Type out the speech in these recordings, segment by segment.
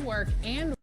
work and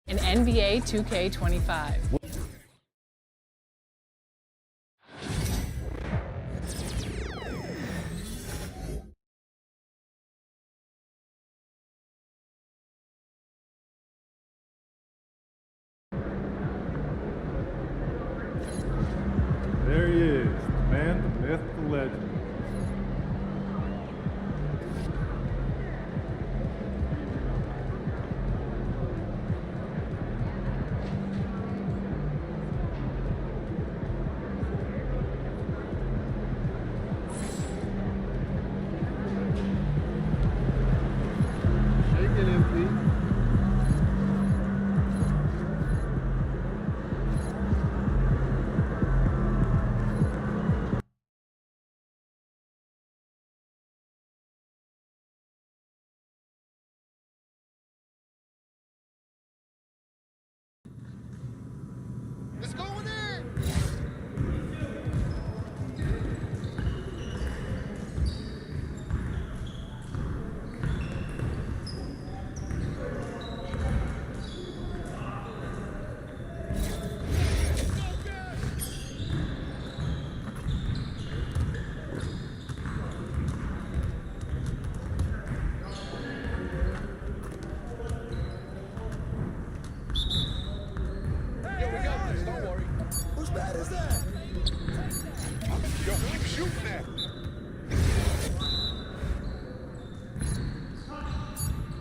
an NBA 2K25. There he is, the man, the myth, the legend. Shake it, MP. Let's go in there!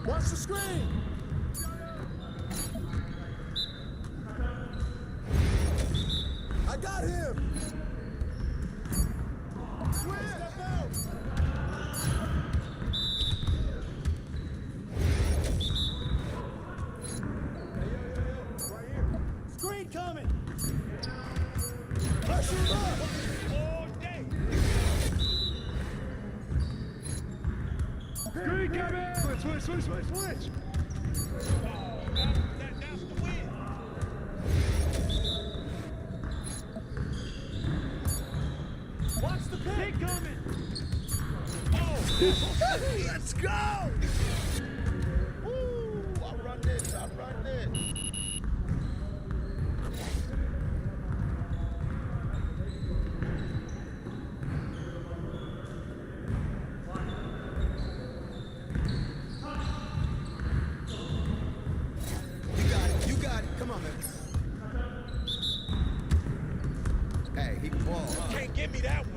Watch the screen! I got him! Swim! Step out! Right here. Screen coming! Pressure him up! All day! Screen coming! Switch! That's the win! Watch the pick coming! Oh! Let's go! Woo! I'll run this! You got it. Come on, man. Hey, he can ball. Can't give me that one.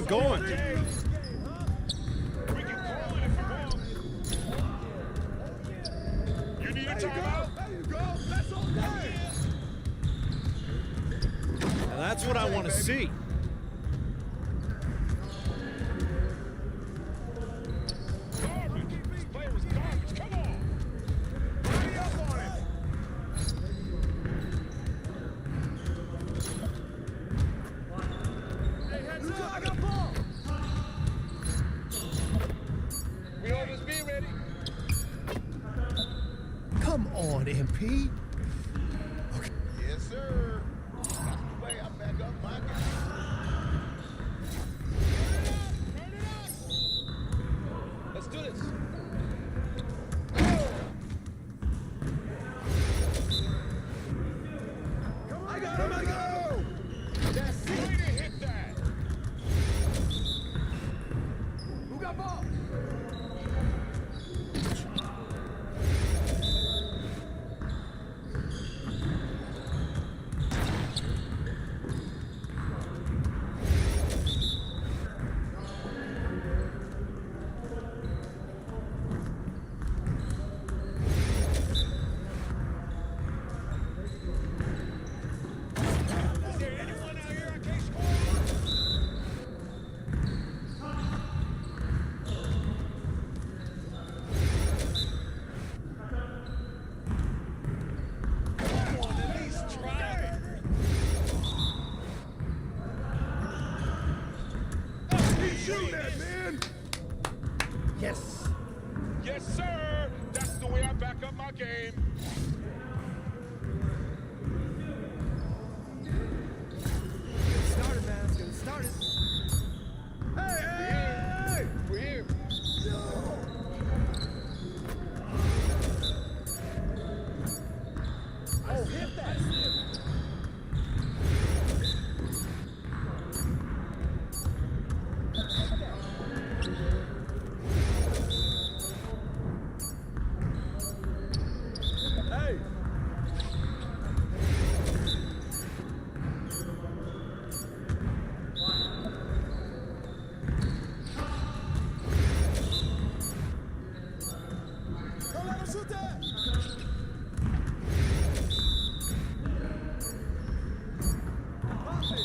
going? We can call it if you want. You need a timeout? There you go. That's all day. Now that's what I want to see. Garbage. This player is garbage. Come on. Hurry up on it. Hey, heads up. I got ball. We on this B ready? Come on, MP. Yes, sir. That's the way I back up my guy. Turn it up. Let's do this. I got him, I got him. That's it. Way to hit that. Who got ball? Is there anyone out here I can't score on? Come on, at least try. He's shooting that, man. Yes. Yes, sir. That's the way I back up my game. Started, man. Let's get it started. Hey! We're here. Oh, hit that. Hey! Don't let him shoot that! Pop it!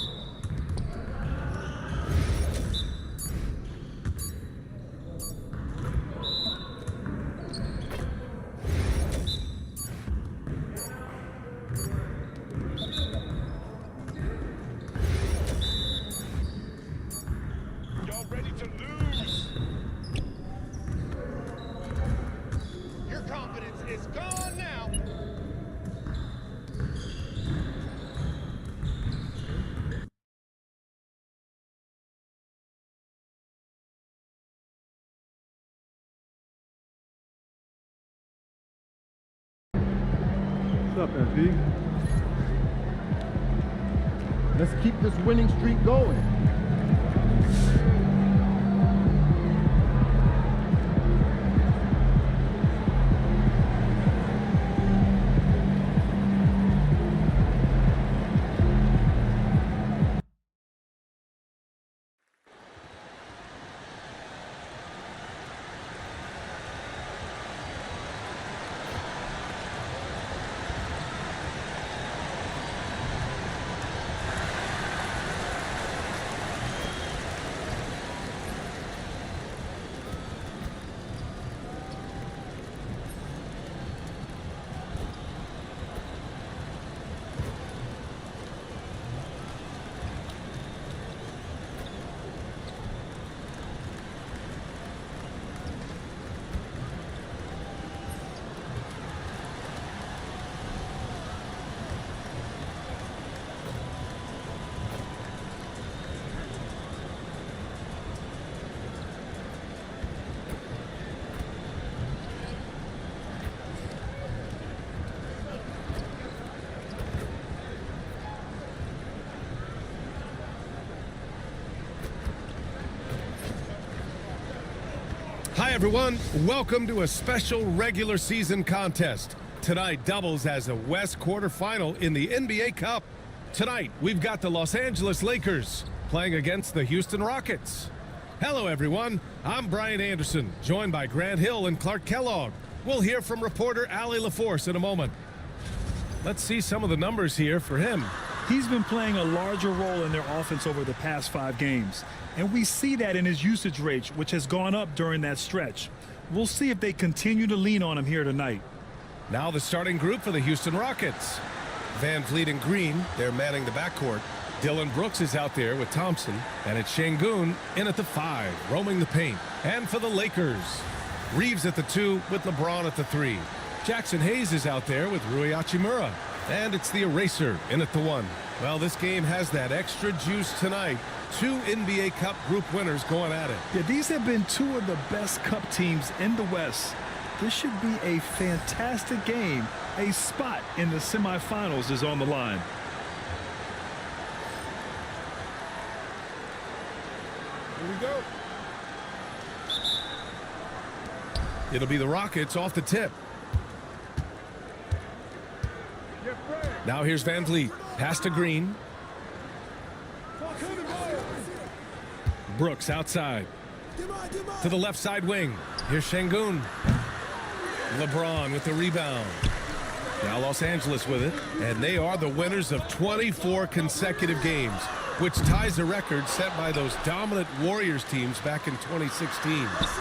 Y'all ready to lose? Your confidence is gone now. What's up, MP? Let's keep this winning streak going. Hi, everyone. Welcome to a special regular season contest. Tonight doubles as a West quarterfinal in the NBA Cup. Tonight, we've got the Los Angeles Lakers playing against the Houston Rockets. Hello, everyone. I'm Brian Anderson, joined by Grant Hill and Clark Kellogg. We'll hear from reporter Allie LaForce in a moment. Let's see some of the numbers here for him. He's been playing a larger role in their offense over the past 5 games, and we see that in his usage rate, which has gone up during that stretch. We'll see if they continue to lean on him here tonight. Now the starting group for the Houston Rockets. Van Vliet and Green, they're manning the backcourt. Dylan Brooks is out there with Thompson, and it's Şengün in at the 5, roaming the paint. And for the Lakers, Reeves at the 2 with LeBron at the 3. Jackson Hayes is out there with Rui Hachimura. And it's the Eraser in at the 1. Well, this game has that extra juice tonight. 2 NBA Cup group winners going at it. Yeah, these have been 2 of the best Cup teams in the West. This should be a fantastic game. A spot in the semifinals is on the line. Here we go. It'll be the Rockets off the tip. Now here's Van Vliet. Pass to Green. Brooks outside. To the left side wing. Here's Şengün. LeBron with the rebound. Now Los Angeles with it. And they are the winners of 24 consecutive games, which ties a record set by those dominant Warriors teams back in 2016.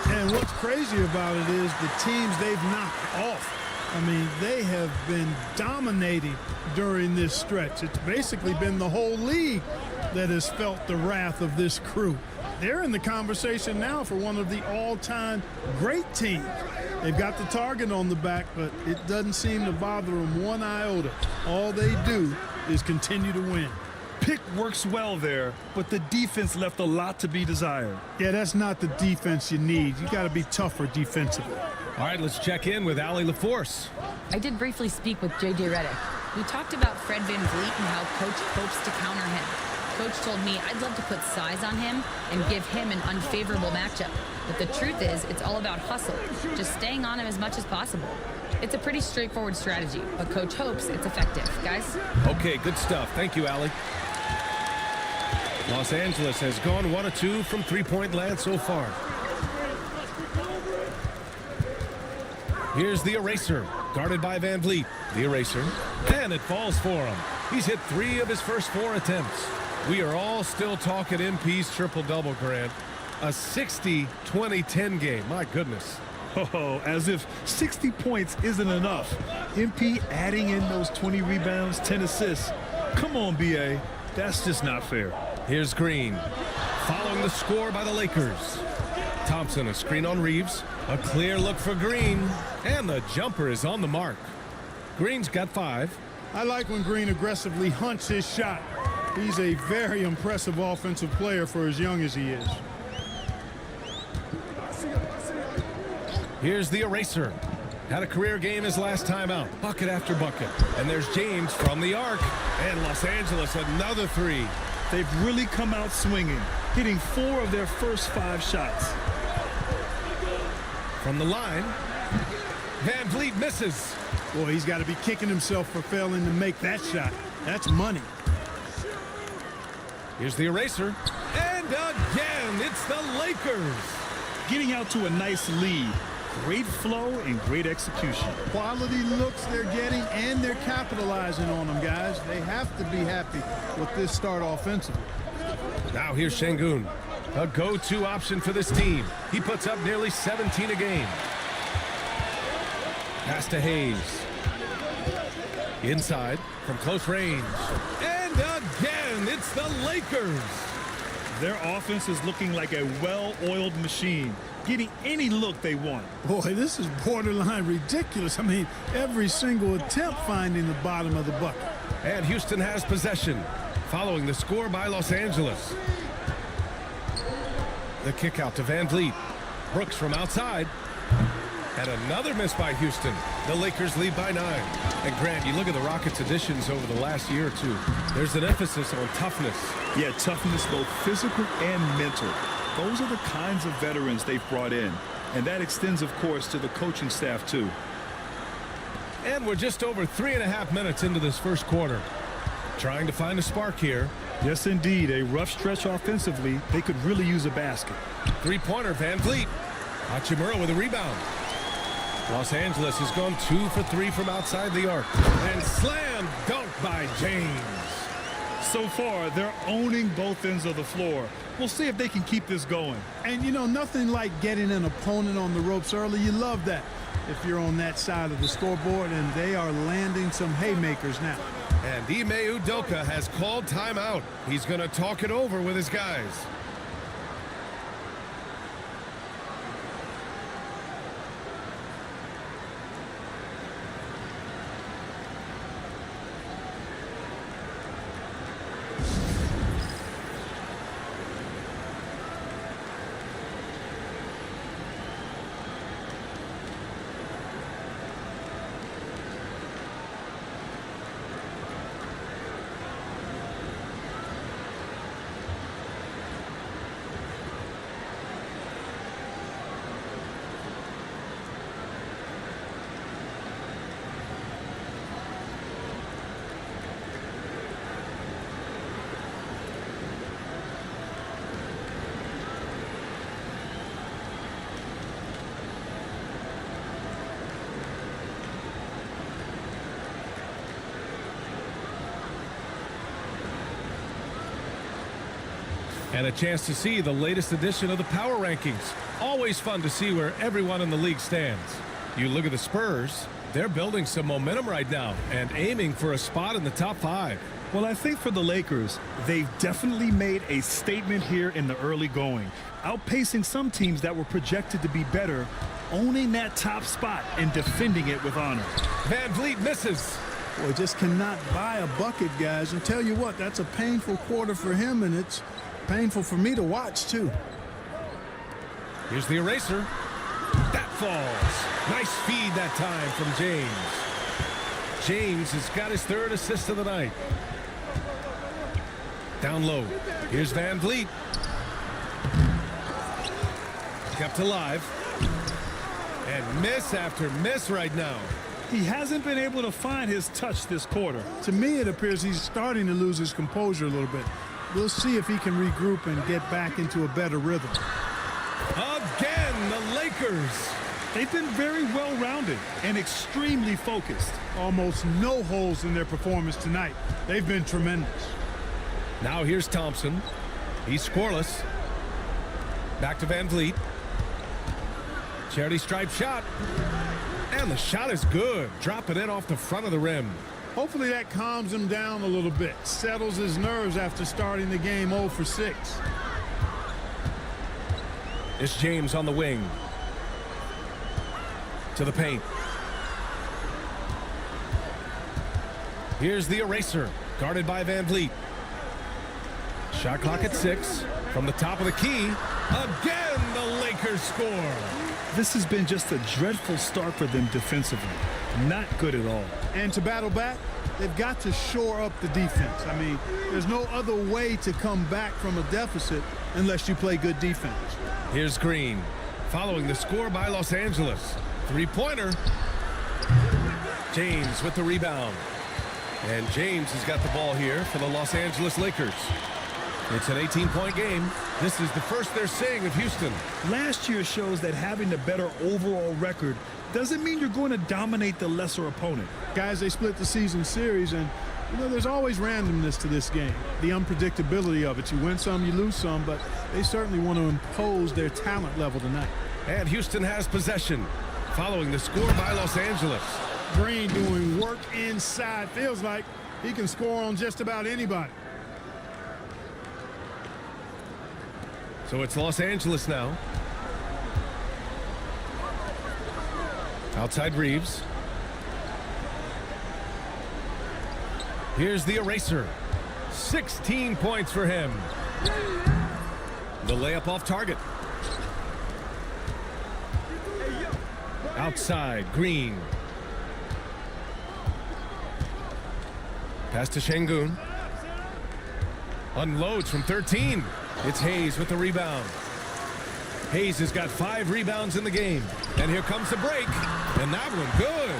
And what's crazy about it is the teams they've knocked off. I mean, they have been dominating during this stretch. It's basically been the whole league that has felt the wrath of this crew. They're in the conversation now for one of the all-time great teams. They've got the target on the back, but it doesn't seem to bother them one iota. All they do is continue to win. Pick works well there, but the defense left a lot to be desired. Yeah, that's not the defense you need. You got to be tougher defensively. All right, let's check in with Allie LaForce. I did briefly speak with J.J. Redick. We talked about Fred Van Vliet and how Coach hopes to counter him. Coach told me I'd love to put size on him and give him an unfavorable matchup. But the truth is, it's all about hustle, just staying on him as much as possible. It's a pretty straightforward strategy, but Coach hopes it's effective. Guys? Okay, good stuff. Thank you, Allie. Los Angeles has gone 1 of 2 from three-point land so far. Here's the Eraser, guarded by Van Vliet. The Eraser, and it falls for him. He's hit 3 of his first 4 attempts. We are all still talking MP's triple-double, Grant. A 60-20-10 game. My goodness. Oh, as if 60 points isn't enough. MP adding in those 20 rebounds, 10 assists. Come on, BA. That's just not fair. Here's Green. Following the score by the Lakers. Thompson, a screen on Reeves. A clear look for Green. And the jumper is on the mark. Green's got 5. I like when Green aggressively hunts his shot. He's a very impressive offensive player for as young as he is. Here's the Eraser. Had a career game his last time out. Bucket after bucket. And there's James from the arc. And Los Angeles, another 3. They've really come out swinging, hitting 4 of their first 5 shots. From the line, Van Vliet misses. Boy, he's got to be kicking himself for failing to make that shot. That's money. Here's the Eraser. And again, it's the Lakers. Getting out to a nice lead. Great flow and great execution. Quality looks they're getting, and they're capitalizing on them, guys. They have to be happy with this start offensively. Now here's Şengün, a go-to option for this team. He puts up nearly 17 a game. Pass to Hayes. Inside from close range. And again, it's the Lakers. Their offense is looking like a well-oiled machine, getting any look they want. Boy, this is borderline ridiculous. I mean, every single attempt finding the bottom of the bucket. And Houston has possession, following the score by Los Angeles. The kick out to Van Vliet. Brooks from outside. And another miss by Houston. The Lakers lead by 9. And Grant, you look at the Rockets' additions over the last year or 2. There's an emphasis on toughness. Yeah, toughness, both physical and mental. Those are the kinds of veterans they've brought in. And that extends, of course, to the coaching staff, too. And we're just over 3.5 minutes into this first quarter. Trying to find a spark here. Yes, indeed. A rough stretch offensively. They could really use a basket. Three-pointer, Van Vliet. Hachimura with a rebound. Los Angeles has gone 2 for 3 from outside the arc. And slam dunk by James. So far, they're owning both ends of the floor. We'll see if they can keep this going. And, you know, nothing like getting an opponent on the ropes early. You love that if you're on that side of the scoreboard, and they are landing some haymakers now. And Ime Udoka has called timeout. He's going to talk it over with his guys. And a chance to see the latest edition of the power rankings. Always fun to see where everyone in the league stands. You look at the Spurs, they're building some momentum right now and aiming for a spot in the top 5. Well, I think for the Lakers, they've definitely made a statement here in the early going, outpacing some teams that were projected to be better, owning that top spot and defending it with honor. Van Vliet misses. Boy, just cannot buy a bucket, guys. And tell you what, that's a painful quarter for him, and it's painful for me to watch, too. Here's the eraser. That falls. Nice feed that time from James. James has got his 3rd assist of the night. Down low. Here's Van Vliet. Kept alive. And miss after miss right now. He hasn't been able to find his touch this quarter. To me, it appears he's starting to lose his composure a little bit. We'll see if he can regroup and get back into a better rhythm. Again, the Lakers. They've been very well-rounded and extremely focused. Almost no holes in their performance tonight. They've been tremendous. Now here's Thompson. He's scoreless. Back to Van Vliet. Charity stripe shot. And the shot is good. Dropping it off the front of the rim. Hopefully that calms him down a little bit. Settles his nerves after starting the game 0 for 6. It's James on the wing. To the paint. Here's the eraser. Guarded by Van Vliet. Shot clock at 6. From the top of the key. Again, the Lakers score. This has been just a dreadful start for them defensively. Not good at all. And to battle back, they've got to shore up the defense. I mean, there's no other way to come back from a deficit unless you play good defense. Here's Green. Following the score by Los Angeles. Three-pointer. James with the rebound. And James has got the ball here for the Los Angeles Lakers. It's an 18-point game. This is the first they're seeing of Houston. Last year shows that having a better overall record doesn't mean you're going to dominate the lesser opponent. Guys, they split the season series, and you know there's always randomness to this game. The unpredictability of it. You win some, you lose some, but they certainly want to impose their talent level tonight. And Houston has possession. Following the score by Los Angeles. Green doing work inside. Feels like he can score on just about anybody. So it's Los Angeles now. Outside Reeves. Here's the eraser. 16 points for him. The layup off target. Outside, Green. Pass to Şengün. Unloads from 13. It's Hayes with the rebound. Hayes has got 5 rebounds in the game. And here comes the break. And that one good.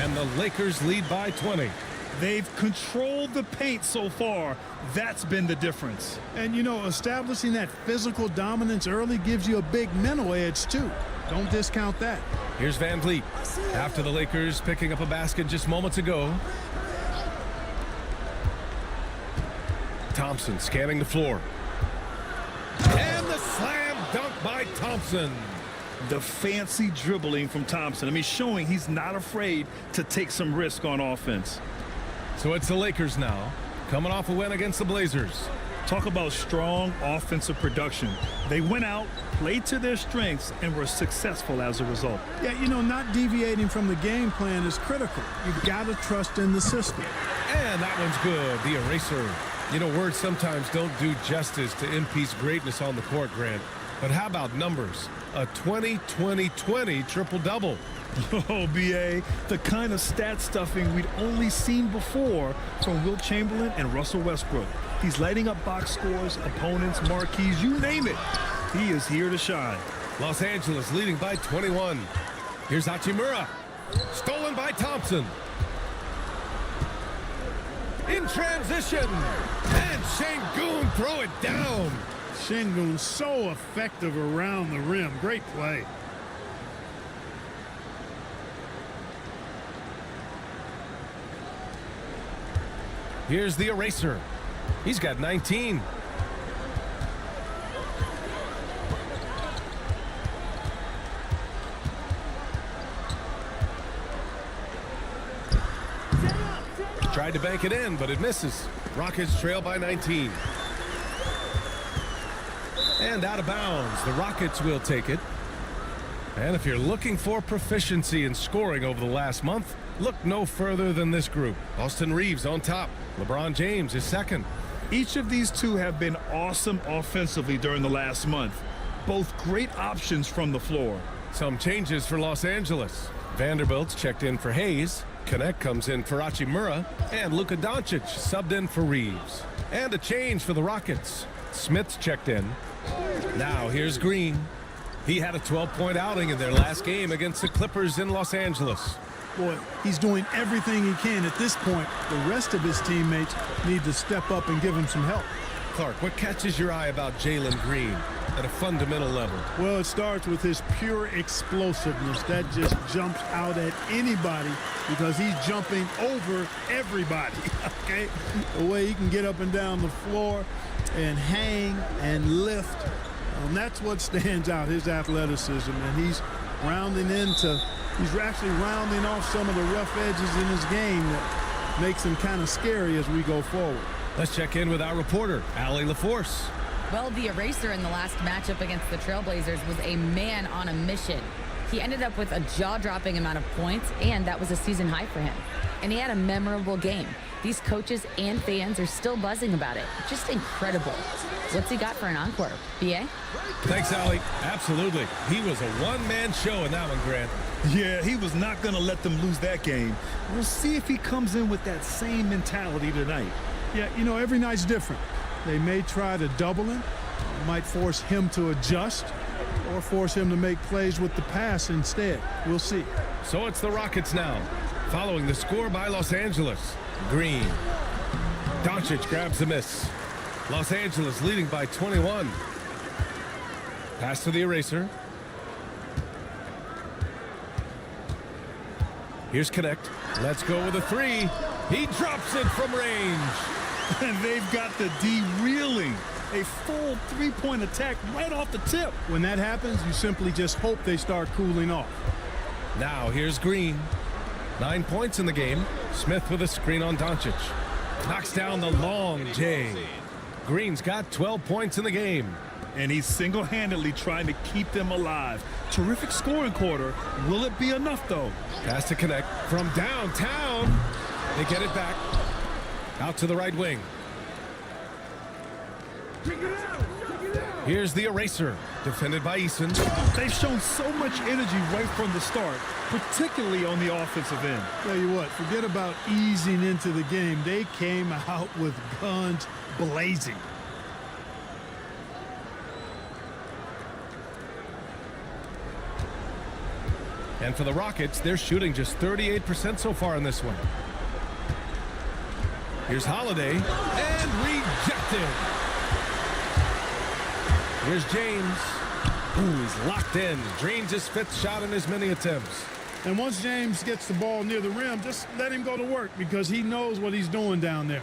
And the Lakers lead by 20. They've controlled the paint so far. That's been the difference. And, you know, establishing that physical dominance early gives you a big mental edge, too. Don't discount that. Here's Van Vliet after the Lakers picking up a basket just moments ago. Thompson scanning the floor. And the slam dunk by Thompson. The fancy dribbling from Thompson. I mean, showing he's not afraid to take some risk on offense. So it's the Lakers now, coming off a win against the Blazers. Talk about strong offensive production. They went out, played to their strengths, and were successful as a result. Yeah, you know, not deviating from the game plan is critical. You've got to trust in the system. And that one's good, the eraser. You know, words sometimes don't do justice to MP's greatness on the court, Grant. But how about numbers? A 20-20-20 triple-double. Oh, B.A., the kind of stat stuffing we'd only seen before from Wilt Chamberlain and Russell Westbrook. He's lighting up box scores, opponents, marquees, you name it. He is here to shine. Los Angeles leading by 21. Here's Hachimura. Stolen by Thompson. In transition. And Şengün throw it down. Şengün so effective around the rim. Great play. Here's the eraser. He's got 19. Tried to bank it in, but it misses. Rockets trail by 19. And out of bounds. The Rockets will take it. And if you're looking for proficiency in scoring over the last month, look no further than this group. Austin Reeves on top. LeBron James is second. Each of these two have been awesome offensively during the last month. Both great options from the floor. Some changes for Los Angeles. Vanderbilt's checked in for Hayes. Connect comes in for Hachimura. And Luka Doncic subbed in for Reeves. And a change for the Rockets. Smith's checked in. Now here's Green. He had a 12-point outing in their last game against the Clippers in Los Angeles. Boy, he's doing everything he can at this point. The rest of his teammates need to step up and give him some help. Clark, what catches your eye about Jalen Green at a fundamental level? Well, it starts with his pure explosiveness. That just jumps out at anybody because he's jumping over everybody, okay? The way he can get up and down the floor and hang and lift. That's what stands out, his athleticism. And he's actually rounding off some of the rough edges in his game that makes him kind of scary as we go forward. Let's check in with our reporter, Allie LaForce. Well, the eraser in the last matchup against the Trailblazers was a man on a mission. He ended up with a jaw-dropping amount of points, and that was a season high for him. And he had a memorable game. These coaches and fans are still buzzing about it. Just incredible. What's he got for an encore? B.A.? Thanks, Allie. Absolutely. He was a one-man show in that one, Grant. Yeah, he was not going to let them lose that game. We'll see if he comes in with that same mentality tonight. Yeah, you know, every night's different. They may try to double him. It might force him to adjust or force him to make plays with the pass instead. We'll see. So it's the Rockets now, following the score by Los Angeles. Green. Doncic grabs the miss. Los Angeles leading by 21. Pass to the eraser. Here's Connect. Let's go with a three. He drops it from range. And they've got the D reeling. A full three-point attack right off the tip. When that happens, you simply just hope they start cooling off. Now here's Green. 9 points in the game. Smith with a screen on Doncic. Knocks down the long J. Green's got 12 points in the game. And he's single-handedly trying to keep them alive. Terrific scoring quarter. Will it be enough, though? Pass to Connect from downtown. They get it back. Out to the right wing. Here's the eraser, defended by Eason. They've shown so much energy right from the start, particularly on the offensive end. Tell you what, forget about easing into the game. They came out with guns blazing. And for the Rockets, they're shooting just 38% so far in this one. Here's Holiday, and rejected. Here's James. Ooh, he's locked in. Drains his 5th shot in as many attempts. And once James gets the ball near the rim, just let him go to work because he knows what he's doing down there.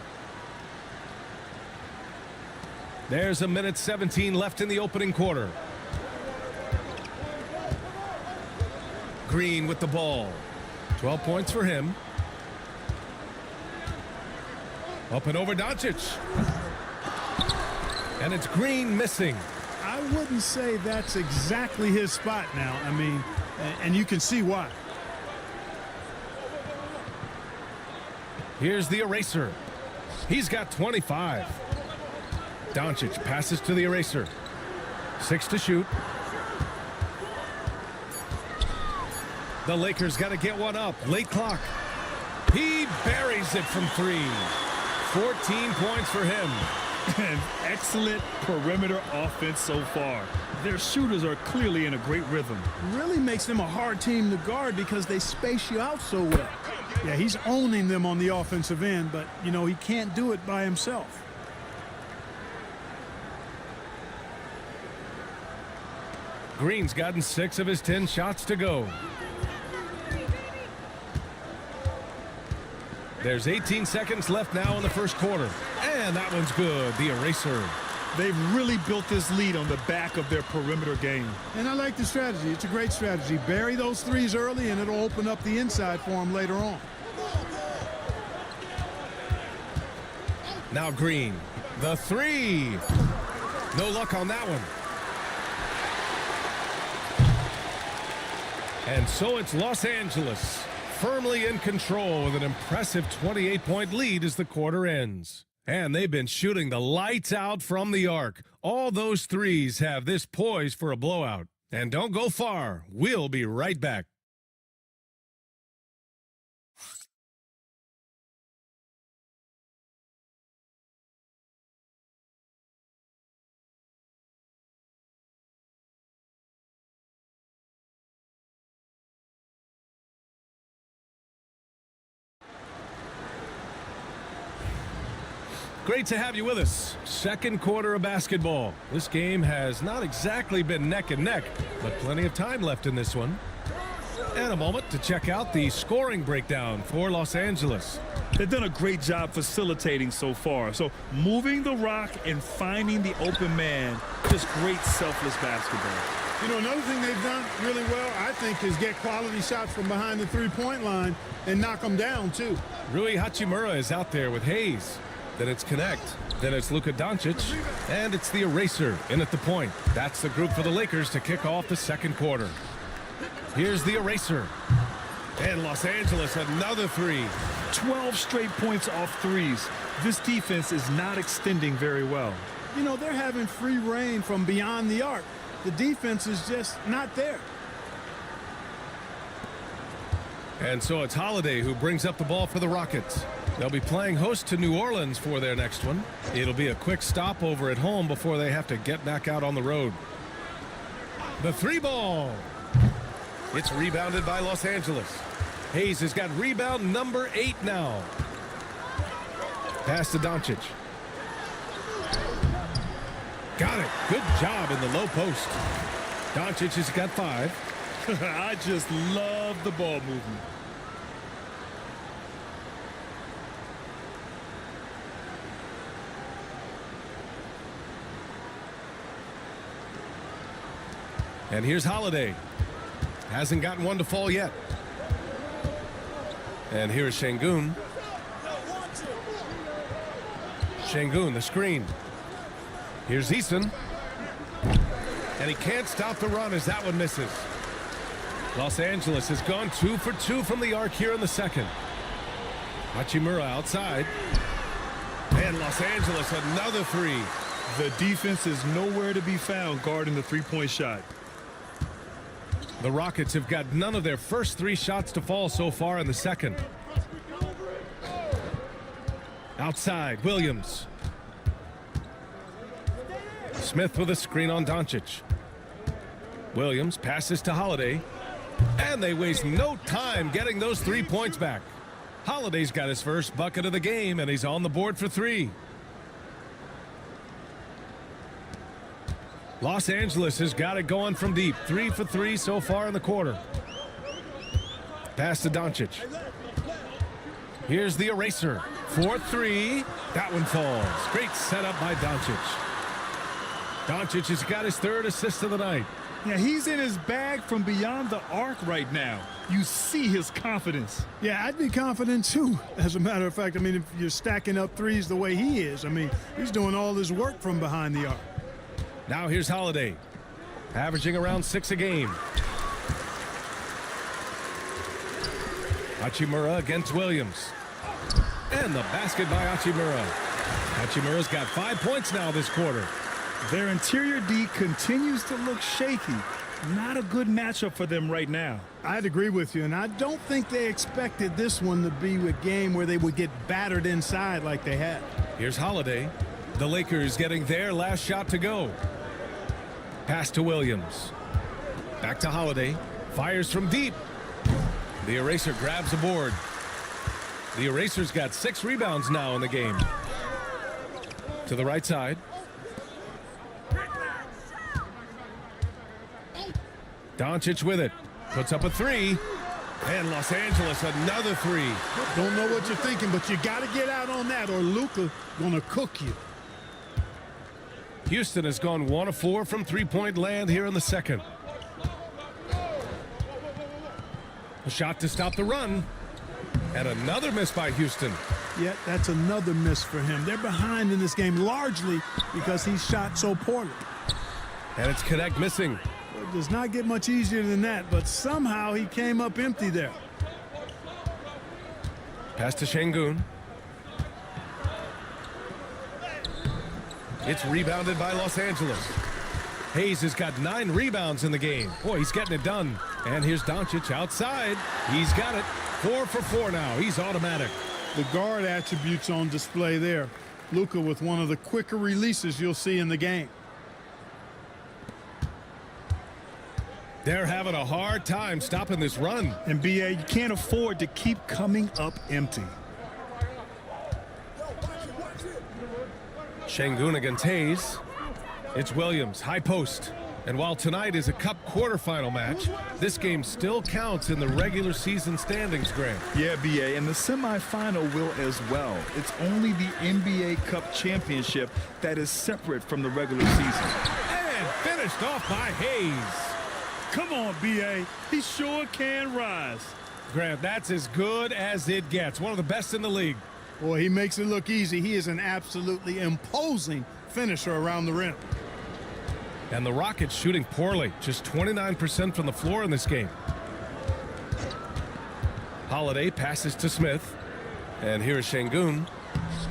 There's a minute 17 left in the opening quarter. Green with the ball. 12 points for him. Up and over Doncic. And it's Green missing. I wouldn't say that's exactly his spot now. I mean, and you can see why. Here's the eraser. He's got 25. Doncic passes to the eraser. 6 to shoot. The Lakers got to get one up. Late clock. He buries it from 3. 14 points for him. An excellent perimeter offense so far. Their shooters are clearly in a great rhythm. Really makes them a hard team to guard because they space you out so well. Yeah, he's owning them on the offensive end, but, you know, he can't do it by himself. Green's gotten 6 of his 10 shots to go. There's 18 seconds left now in the first quarter. And that one's good, the eraser. They've really built this lead on the back of their perimeter game. And I like the strategy. It's a great strategy. Bury those threes early, and it'll open up the inside for him later on. Now Green, the 3. No luck on that one. And so it's Los Angeles, firmly in control with an impressive 28-point lead as the quarter ends. And they've been shooting the lights out from the arc. All those threes have this poised for a blowout. And don't go far. We'll be right back. Great to have you with us. Second quarter of basketball. This game has not exactly been neck and neck, but plenty of time left in this one. And a moment to check out the scoring breakdown for Los Angeles. They've done a great job facilitating so far. So moving the rock and finding the open man, just great selfless basketball. You know, another thing they've done really well, I think, is get quality shots from behind the three-point line and knock them down, too. Rui Hachimura is out there with Hayes. Then it's Connect. Then it's Luka Doncic. And it's the eraser in at the point. That's the group for the Lakers to kick off the second quarter. Here's the eraser. And Los Angeles, another 3. 12 straight points off threes. This defense is not extending very well. You know, they're having free reign from beyond the arc. The defense is just not there. And so it's Holiday who brings up the ball for the Rockets. They'll be playing host to New Orleans for their next one. It'll be a quick stopover at home before they have to get back out on the road. The 3 ball. It's rebounded by Los Angeles. Hayes has got rebound number 8 now. Pass to Doncic. Got it. Good job in the low post. Doncic has got 5. I just love the ball movement. And here's Holiday. Hasn't gotten one to fall yet. And here's Şengün. Şengün, the screen. Here's Easton. And he can't stop the run as that one misses. Los Angeles has gone 2 for 2 from the arc here in the second. Hachimura outside. And Los Angeles another 3. The defense is nowhere to be found guarding the three-point shot. The Rockets have got none of their first 3 shots to fall so far in the second. Outside, Williams. Smith with a screen on Doncic. Williams passes to Holiday. And they waste no time getting those 3 points back. Holiday's got his first bucket of the game, and he's on the board for 3. Los Angeles has got it going from deep. 3 for 3 so far in the quarter. Pass to Doncic. Here's the eraser. 4-3. That one falls. Great setup by Doncic. Doncic has got his 3rd assist of the night. Yeah, he's in his bag from beyond the arc right now. You see his confidence. Yeah, I'd be confident too. As a matter of fact, I mean, if you're stacking up threes the way he is, I mean, he's doing all his work from behind the arc. Now here's Holiday, averaging around 6 a game. Hachimura against Williams. And the basket by Hachimura. Hachimura's got 5 points now this quarter. Their interior D continues to look shaky. Not a good matchup for them right now. I'd agree with you, and I don't think they expected this one to be a game where they would get battered inside like they had. Here's Holiday. The Lakers getting their last shot to go. Pass to Williams. Back to Holiday. Fires from deep. The eraser grabs the board. The eraser's got 6 rebounds now in the game. To the right side. Doncic with it. Puts up a 3. And Los Angeles another 3. Don't know what you're thinking, but you got to get out on that or Luka gonna cook you. Houston has gone 1 of 4 from 3-point land here in the second. A shot to stop the run. And another miss by Houston. Yeah, that's another miss for him. They're behind in this game largely because he shot so poorly. And it's Connect missing. It does not get much easier than that, but somehow he came up empty there. Pass to Şengün. It's rebounded by Los Angeles. Hayes has got 9 rebounds in the game. Boy, he's getting it done. And here's Doncic outside. He's got it. 4 for 4 now. He's automatic. The guard attributes on display there. Luka with one of the quicker releases you'll see in the game. They're having a hard time stopping this run. And BA, you can't afford to keep coming up empty. Şengün against Hayes. It's Williams, high post. And while tonight is a Cup quarterfinal match, this game still counts in the regular season standings, Gran. Yeah, BA, and the semifinal will as well. It's only the NBA Cup championship that is separate from the regular season. And finished off by Hayes. Come on, BA. He sure can rise. Grant, that's as good as it gets. One of the best in the league. Boy, he makes it look easy. He is an absolutely imposing finisher around the rim. And the Rockets shooting poorly. Just 29% from the floor in this game. Holiday passes to Smith. And here is Şengün.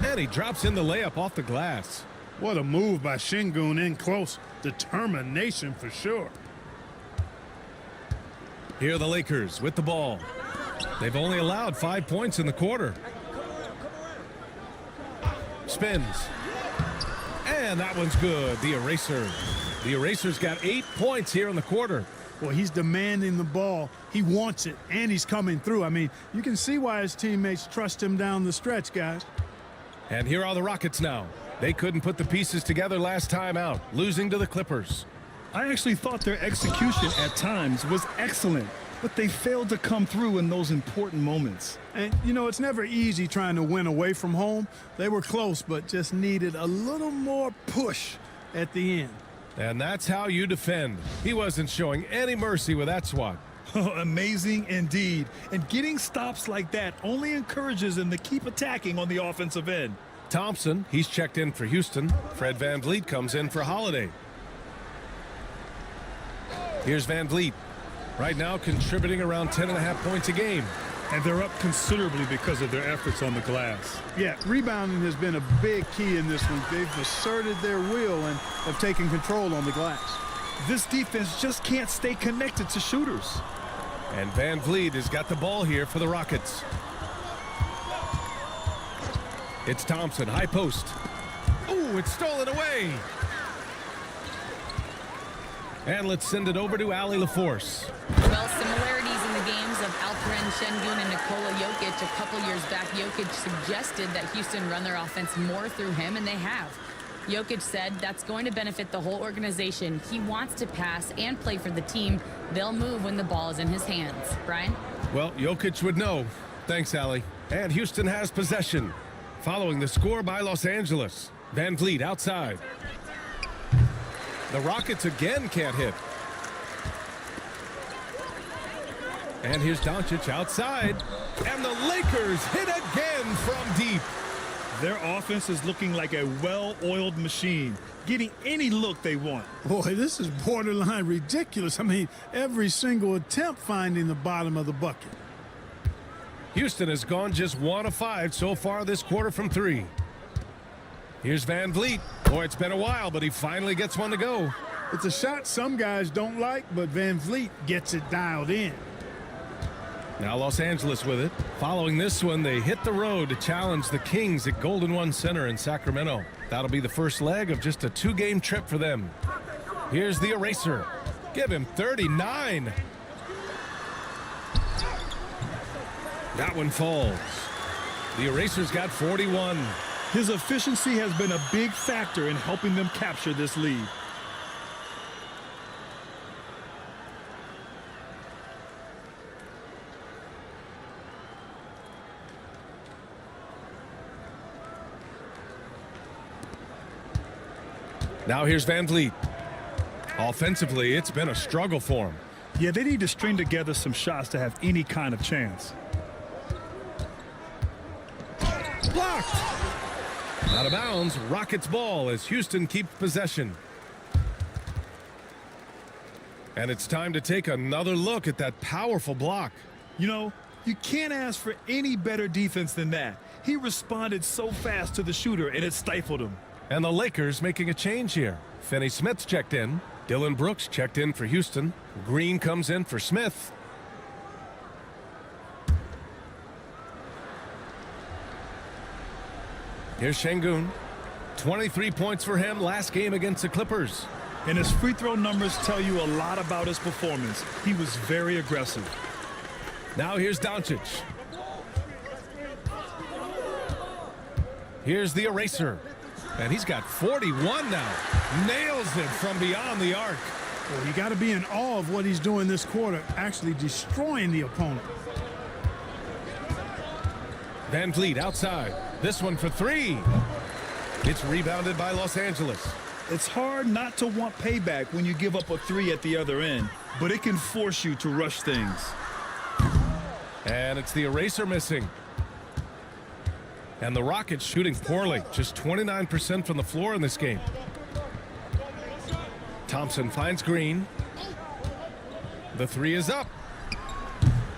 And he drops in the layup off the glass. What a move by Şengün in close. Determination for sure. Here are the Lakers with the ball. They've only allowed 5 points in the quarter. Spins. And that one's good. The eraser. The eraser's got 8 points here in the quarter. Well, he's demanding the ball. He wants it, and he's coming through. I mean, you can see why his teammates trust him down the stretch, guys. And here are the Rockets now. They couldn't put the pieces together last time out, losing to the Clippers. I actually thought their execution at times was excellent, but they failed to come through in those important moments. And, you know, it's never easy trying to win away from home. They were close, but just needed a little more push at the end. And that's how you defend. He wasn't showing any mercy with that swat. Amazing indeed. And getting stops like that only encourages them to keep attacking on the offensive end. Thompson, he's checked in for Houston. Fred VanVleet comes in for Holiday. Here's VanVleet. Right now contributing around 10.5 points a game. And they're up considerably because of their efforts on the glass. Yeah, rebounding has been a big key in this one. They've asserted their will and have taken control on the glass. This defense just can't stay connected to shooters. And VanVleet has got the ball here for the Rockets. It's Thompson, high post. Ooh, it's stolen away. And let's send it over to Allie LaForce. Well, similarities in the games of Alperen Şengün and Nikola Jokic a couple years back, Jokic suggested that Houston run their offense more through him, and they have. Jokic said that's going to benefit the whole organization. He wants to pass and play for the team. They'll move when the ball is in his hands. Brian? Well, Jokic would know. Thanks, Allie. And Houston has possession. Following the score by Los Angeles. Van Vliet outside. The Rockets again can't hit. And here's Doncic outside. And the Lakers hit again from deep. Their offense is looking like a well-oiled machine, getting any look they want. Boy, this is borderline ridiculous. I mean, every single attempt finding the bottom of the bucket. Houston has gone just 1 of 5 so far this quarter from 3. Here's Van Vliet. Boy, it's been a while, but he finally gets one to go. It's a shot some guys don't like, but Van Vliet gets it dialed in. Now Los Angeles with it. Following this one, they hit the road to challenge the Kings at Golden One Center in Sacramento. That'll be the first leg of just a 2-game trip for them. Here's the eraser. Give him 39. That one falls. The eraser's got 41. His efficiency has been a big factor in helping them capture this lead. Now here's Van Vliet. Offensively, it's been a struggle for him. Yeah, they need to string together some shots to have any kind of chance. Blocked! Out of bounds, Rockets ball as Houston keeps possession. And it's time to take another look at that powerful block. You know, you can't ask for any better defense than that. He responded so fast to the shooter, and it stifled him. And the Lakers making a change here. Finney Smith's checked in. Dylan Brooks checked in for Houston. Green comes in for Smith. Here's Şengün. 23 points for him last game against the Clippers. And his free throw numbers tell you a lot about his performance. He was very aggressive. Now here's Doncic. Here's the eraser. And he's got 41 now. Nails it from beyond the arc. Well, you got to be in awe of what he's doing this quarter, actually destroying the opponent. Van Vliet outside. This one for 3. It's rebounded by Los Angeles. It's hard not to want payback when you give up a 3 at the other end, but it can force you to rush things. And it's the eraser missing. And the Rockets shooting poorly, just 29% from the floor in this game. Thompson finds Green. The 3 is up.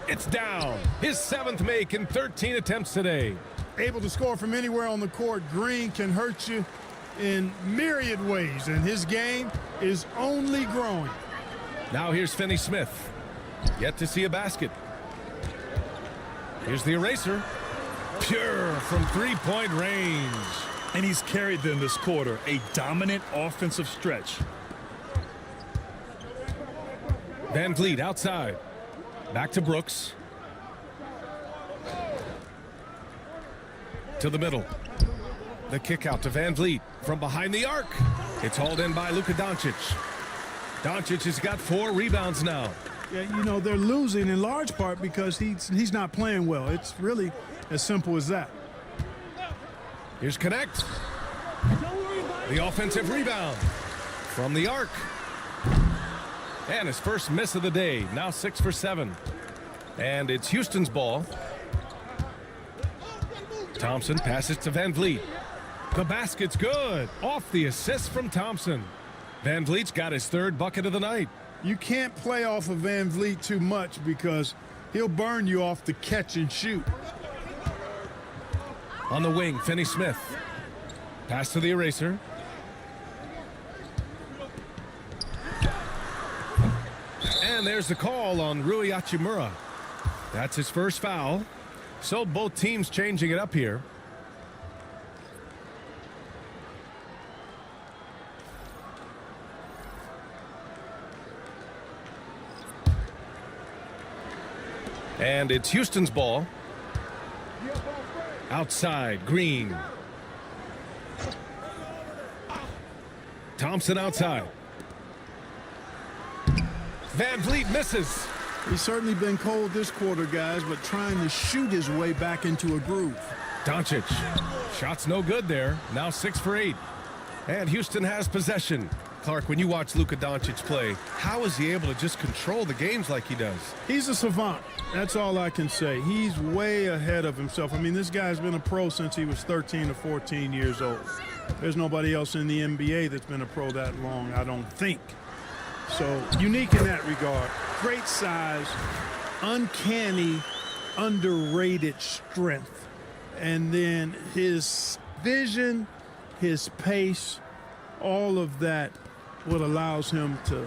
It's down. His 7th make in 13 attempts today. Able to score from anywhere on the court. Green can hurt you in myriad ways, and his game is only growing. Now here's Finney Smith. Yet to see a basket. Here's the eraser. Pure from 3-point range. And he's carried them this quarter, a dominant offensive stretch. Van Vliet outside. Back to Brooks. To the middle. The kick out to Van Vliet from behind the arc. It's hauled in by Luka Doncic. Doncic has got 4 rebounds now. Yeah, you know, they're losing in large part because he's not playing well. It's really as simple as that. Here's Connect. The offensive rebound from the arc. And his first miss of the day, now 6 for 7. And it's Houston's ball. Thompson passes to Van Vliet. The basket's good. Off the assist from Thompson. Van Vliet's got his 3rd bucket of the night. You can't play off of Van Vliet too much because he'll burn you off the catch and shoot. On the wing, Finney Smith. Pass to the eraser. And there's the call on Rui Hachimura. That's his first foul. So both teams changing it up here. And it's Houston's ball. Outside, Green. Thompson outside. Van Vliet misses. He's certainly been cold this quarter, guys, but trying to shoot his way back into a groove. Doncic. Shot's no good there. Now 6 for 8. And Houston has possession. Clark, when you watch Luka Doncic play, how is he able to just control the games like he does? He's a savant. That's all I can say. He's way ahead of himself. I mean, this guy's been a pro since he was 13 or 14 years old. There's nobody else in the NBA that's been a pro that long, I don't think. So, unique in that regard. Great size, uncanny, underrated strength. And then his vision, his pace, all of that what allows him to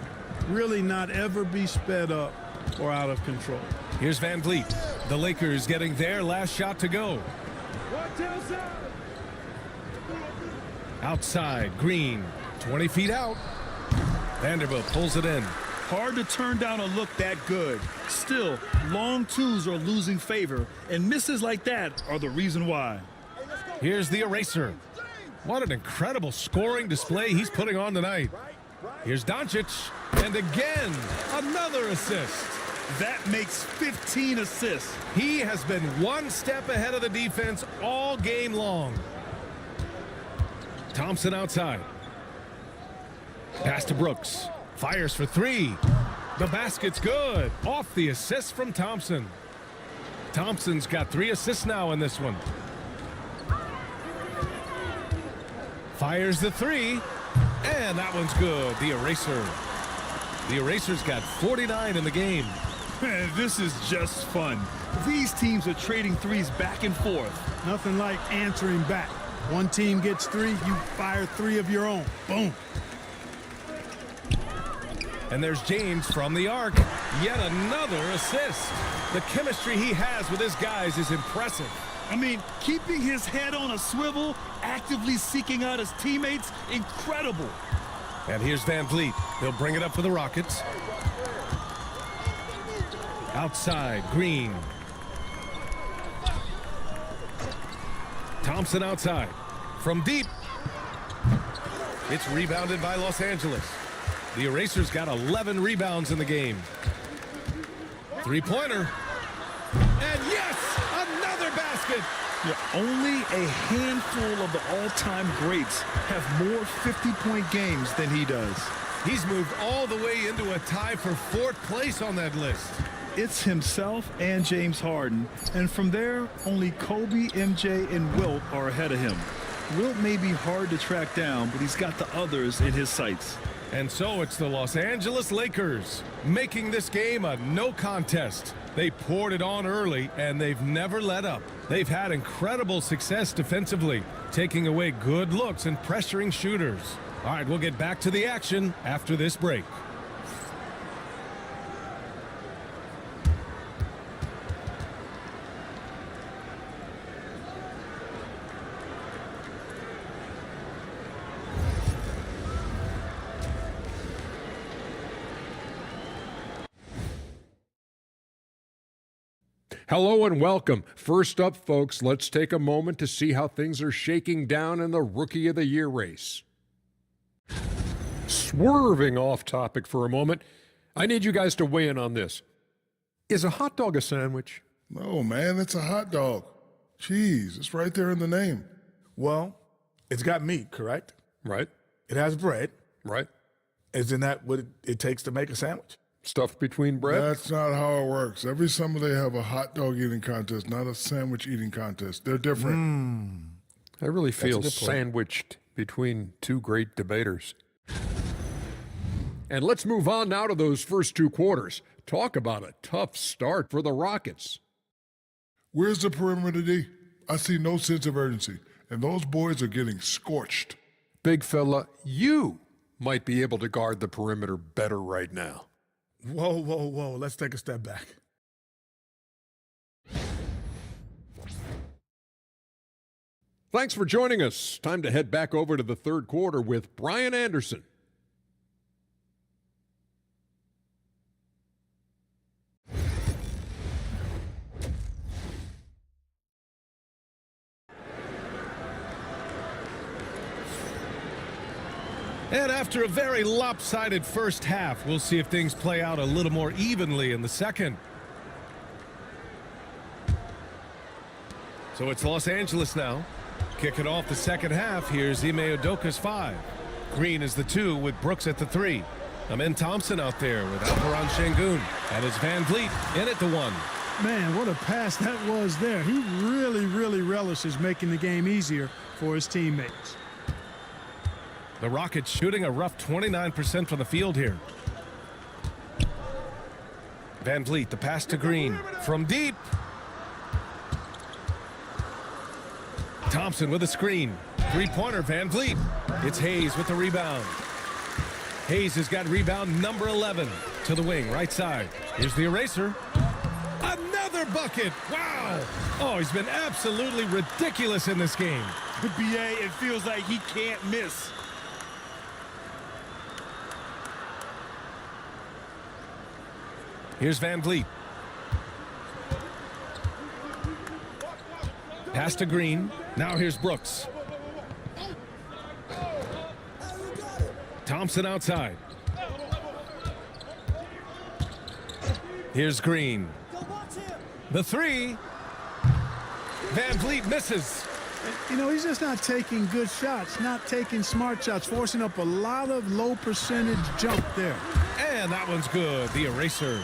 really not ever be sped up or out of control. Here's Van Vliet. The Lakers getting their last shot to go. Outside, Green, 20 feet out. Vanderbilt pulls it in. Hard to turn down a look that good. Still, long twos are losing favor, and misses like that are the reason why. Here's the eraser. What an incredible scoring display he's putting on tonight. Here's Doncic, and again, another assist. That makes 15 assists. He has been one step ahead of the defense all game long. Thompson outside. Pass to Brooks. Fires for 3. The basket's good. Off the assist from Thompson. Thompson's got 3 assists now in this one. Fires the 3. And that one's good. The eraser. The eraser's got 49 in the game. Man, this is just fun. These teams are trading threes back and forth. Nothing like answering back. One team gets 3, you fire 3 of your own. Boom. And there's James from the arc. Yet another assist. The chemistry he has with his guys is impressive. I mean, keeping his head on a swivel, actively seeking out his teammates, incredible. And here's Van Vliet. He'll bring it up for the Rockets. Outside, Green. Thompson outside. From deep. It's rebounded by Los Angeles. The Eraser's got 11 rebounds in the game. Three-pointer. And yes, another basket. Yeah, only a handful of the all-time greats have more 50-point games than he does. He's moved all the way into a tie for 4th place on that list. It's himself and James Harden, and from there, only Kobe, MJ, and Wilt are ahead of him. Wilt may be hard to track down, but he's got the others in his sights. And so it's the Los Angeles Lakers making this game a no contest. They poured it on early, and they've never let up. They've had incredible success defensively, taking away good looks and pressuring shooters. All right, we'll get back to the action after this break. Hello and welcome. First up, folks, let's take a moment to see how things are shaking down in the Rookie of the Year race. Swerving off topic for a moment, I need you guys to weigh in on this. Is a hot dog a sandwich? No, man, it's a hot dog. Cheese, it's right there in the name. Well, it's got meat, correct? Right. It has bread. Right. Isn't that what it takes to make a sandwich? Stuffed between bread? That's not how it works. Every summer they have a hot dog eating contest, not a sandwich eating contest. They're different. I really feel a good point. sandwiched between two great debaters. And let's move on now to those first 2 quarters. Talk about a tough start for the Rockets. Where's the perimeter D? I see no sense of urgency, and those boys are getting scorched. Big fella, you might be able to guard the perimeter better right now. Whoa, whoa, whoa. Let's take a step back. Thanks for joining us. Time to head back over to the third quarter with Brian Anderson. And after a very lopsided first half, we'll see if things play out a little more evenly in the second. So it's Los Angeles now. Kicking off the second half, here's Ime Udoka's 5. Green is the 2 with Brooks at the 3. Amin Thompson out there with Alperon Şengün. And it's Van Vliet in at the 1. Man, what a pass that was there. He really relishes making the game easier for his teammates. The Rockets shooting a rough 29% from the field here. Van Vliet, the pass to Green. From deep. Thompson with a screen. Three-pointer, Van Vliet. It's Hayes with the rebound. Hayes has got rebound number 11 to the wing, right side. Here's the eraser. Another bucket. Wow. Oh, he's been absolutely ridiculous in this game. BA, it feels like he can't miss. Here's Van Vliet. Pass to Green. Now here's Brooks. Thompson outside. Here's Green. The 3. Van Vliet misses. You know, he's just not taking good shots, not taking smart shots, forcing up a lot of low percentage jump there. And that one's good. The eraser.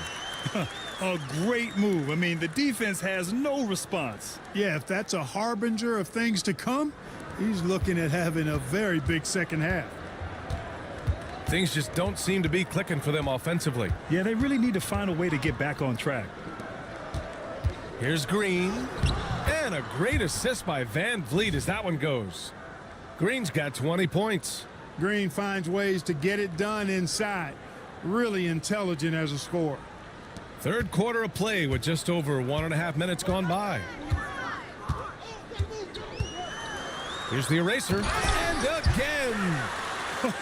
A great move. I mean, the defense has no response. Yeah, if that's a harbinger of things to come, he's looking at having a very big second half. Things just don't seem to be clicking for them offensively. Yeah, they really need to find a way to get back on track. Here's Green. And a great assist by Van Vliet as that one goes. Green's got 20 points. Green finds ways to get it done inside. Really intelligent as a scorer. Third quarter of play with just over 1.5 minutes gone by. Here's the eraser. And again.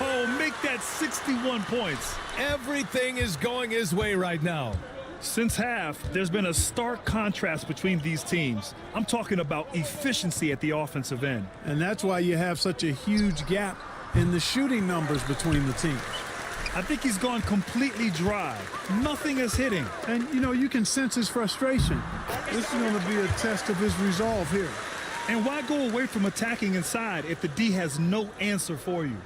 Oh, make that 61 points. Everything is going his way right now. Since half, there's been a stark contrast between these teams. I'm talking about efficiency at the offensive end. And that's why you have such a huge gap in the shooting numbers between the teams. I think he's gone completely dry. Nothing is hitting. And, you know, you can sense his frustration. This is going to be a test of his resolve here. And why go away from attacking inside if the D has no answer for you?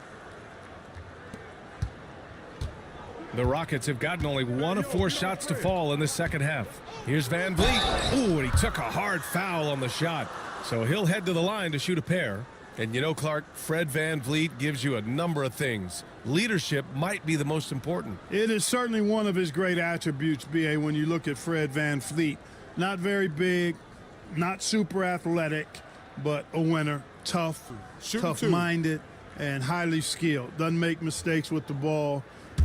The Rockets have gotten only 1 of 4 shots to fall in the second half. Here's Van Vliet. Ooh, and he took a hard foul on the shot. So he'll head to the line to shoot a pair. And you know, Clark, Fred Van Vliet gives you a number of things. Leadership might be the most important. It is certainly one of his great attributes, B.A., when you look at Fred Van Vliet. Not very big, not super athletic, but a winner. Tough, tough-minded, and highly skilled. Doesn't make mistakes with the ball,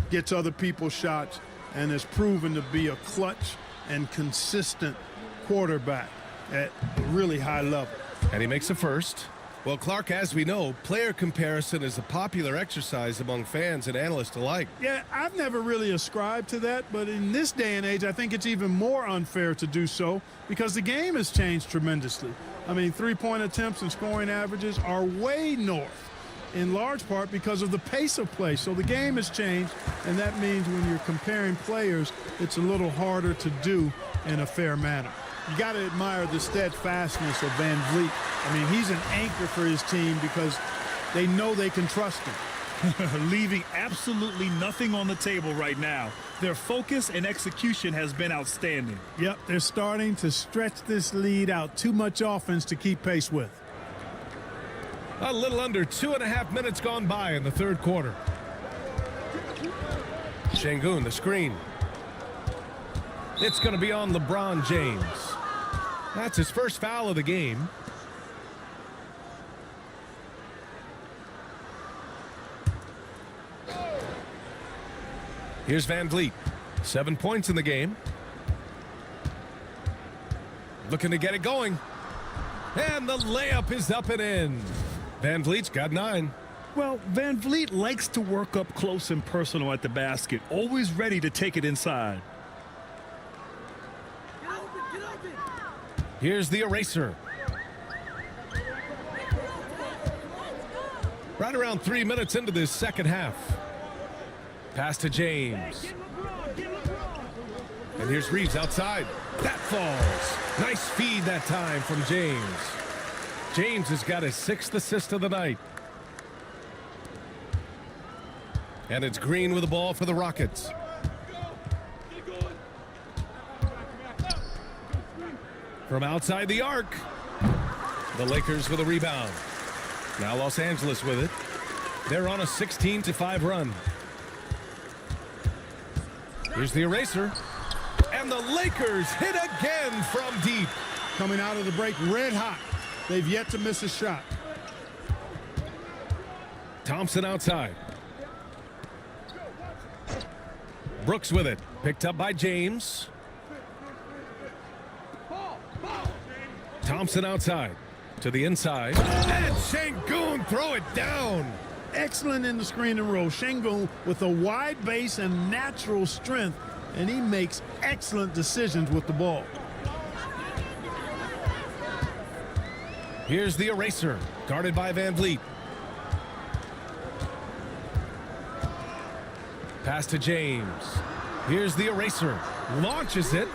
gets other people's shots, and has proven to be a clutch and consistent quarterback at a really high level. And he makes a first. Well, Clark, as we know, player comparison is a popular exercise among fans and analysts alike. Yeah, I've never really ascribed to that, but in this day and age, I think it's even more unfair to do so because the game has changed tremendously. I mean, three-point attempts and scoring averages are way north, in large part because of the pace of play. So the game has changed, and that means when you're comparing players, it's a little harder to do in a fair manner. You got to admire the steadfastness of Van Vliet. I mean, he's an anchor for his team because they know they can trust him. Leaving absolutely nothing on the table right now. Their focus and execution has been outstanding. Yep, they're starting to stretch this lead out. Too much offense to keep pace with. A little under 2.5 minutes gone by in the third quarter. Şengün, the screen. It's going to be on LeBron James. That's his first foul of the game. Here's Van Vliet. 7 points in the game. Looking to get it going. And the layup is up and in. Van Vliet's got 9. Well, Van Vliet likes to work up close and personal at the basket, always ready to take it inside. Here's the eraser. Right around 3 minutes into this second half. Pass to James. And here's Reeves outside. That falls. Nice feed that time from James. James has got his 6th assist of the night. And it's Green with the ball for the Rockets. From outside the arc. The Lakers with a rebound. Now Los Angeles with it. They're on a 16-5 run. Here's the eraser. And the Lakers hit again from deep. Coming out of the break red hot. They've yet to miss a shot. Thompson outside. Brooks with it. Picked up by James. Thompson outside. To the inside. And Şengün throw it down. Excellent in the screen and roll. Şengün with a wide base and natural strength, and he makes excellent decisions with the ball. Here's the eraser, guarded by Van Vliet. Pass to James. Here's the eraser. Launches it.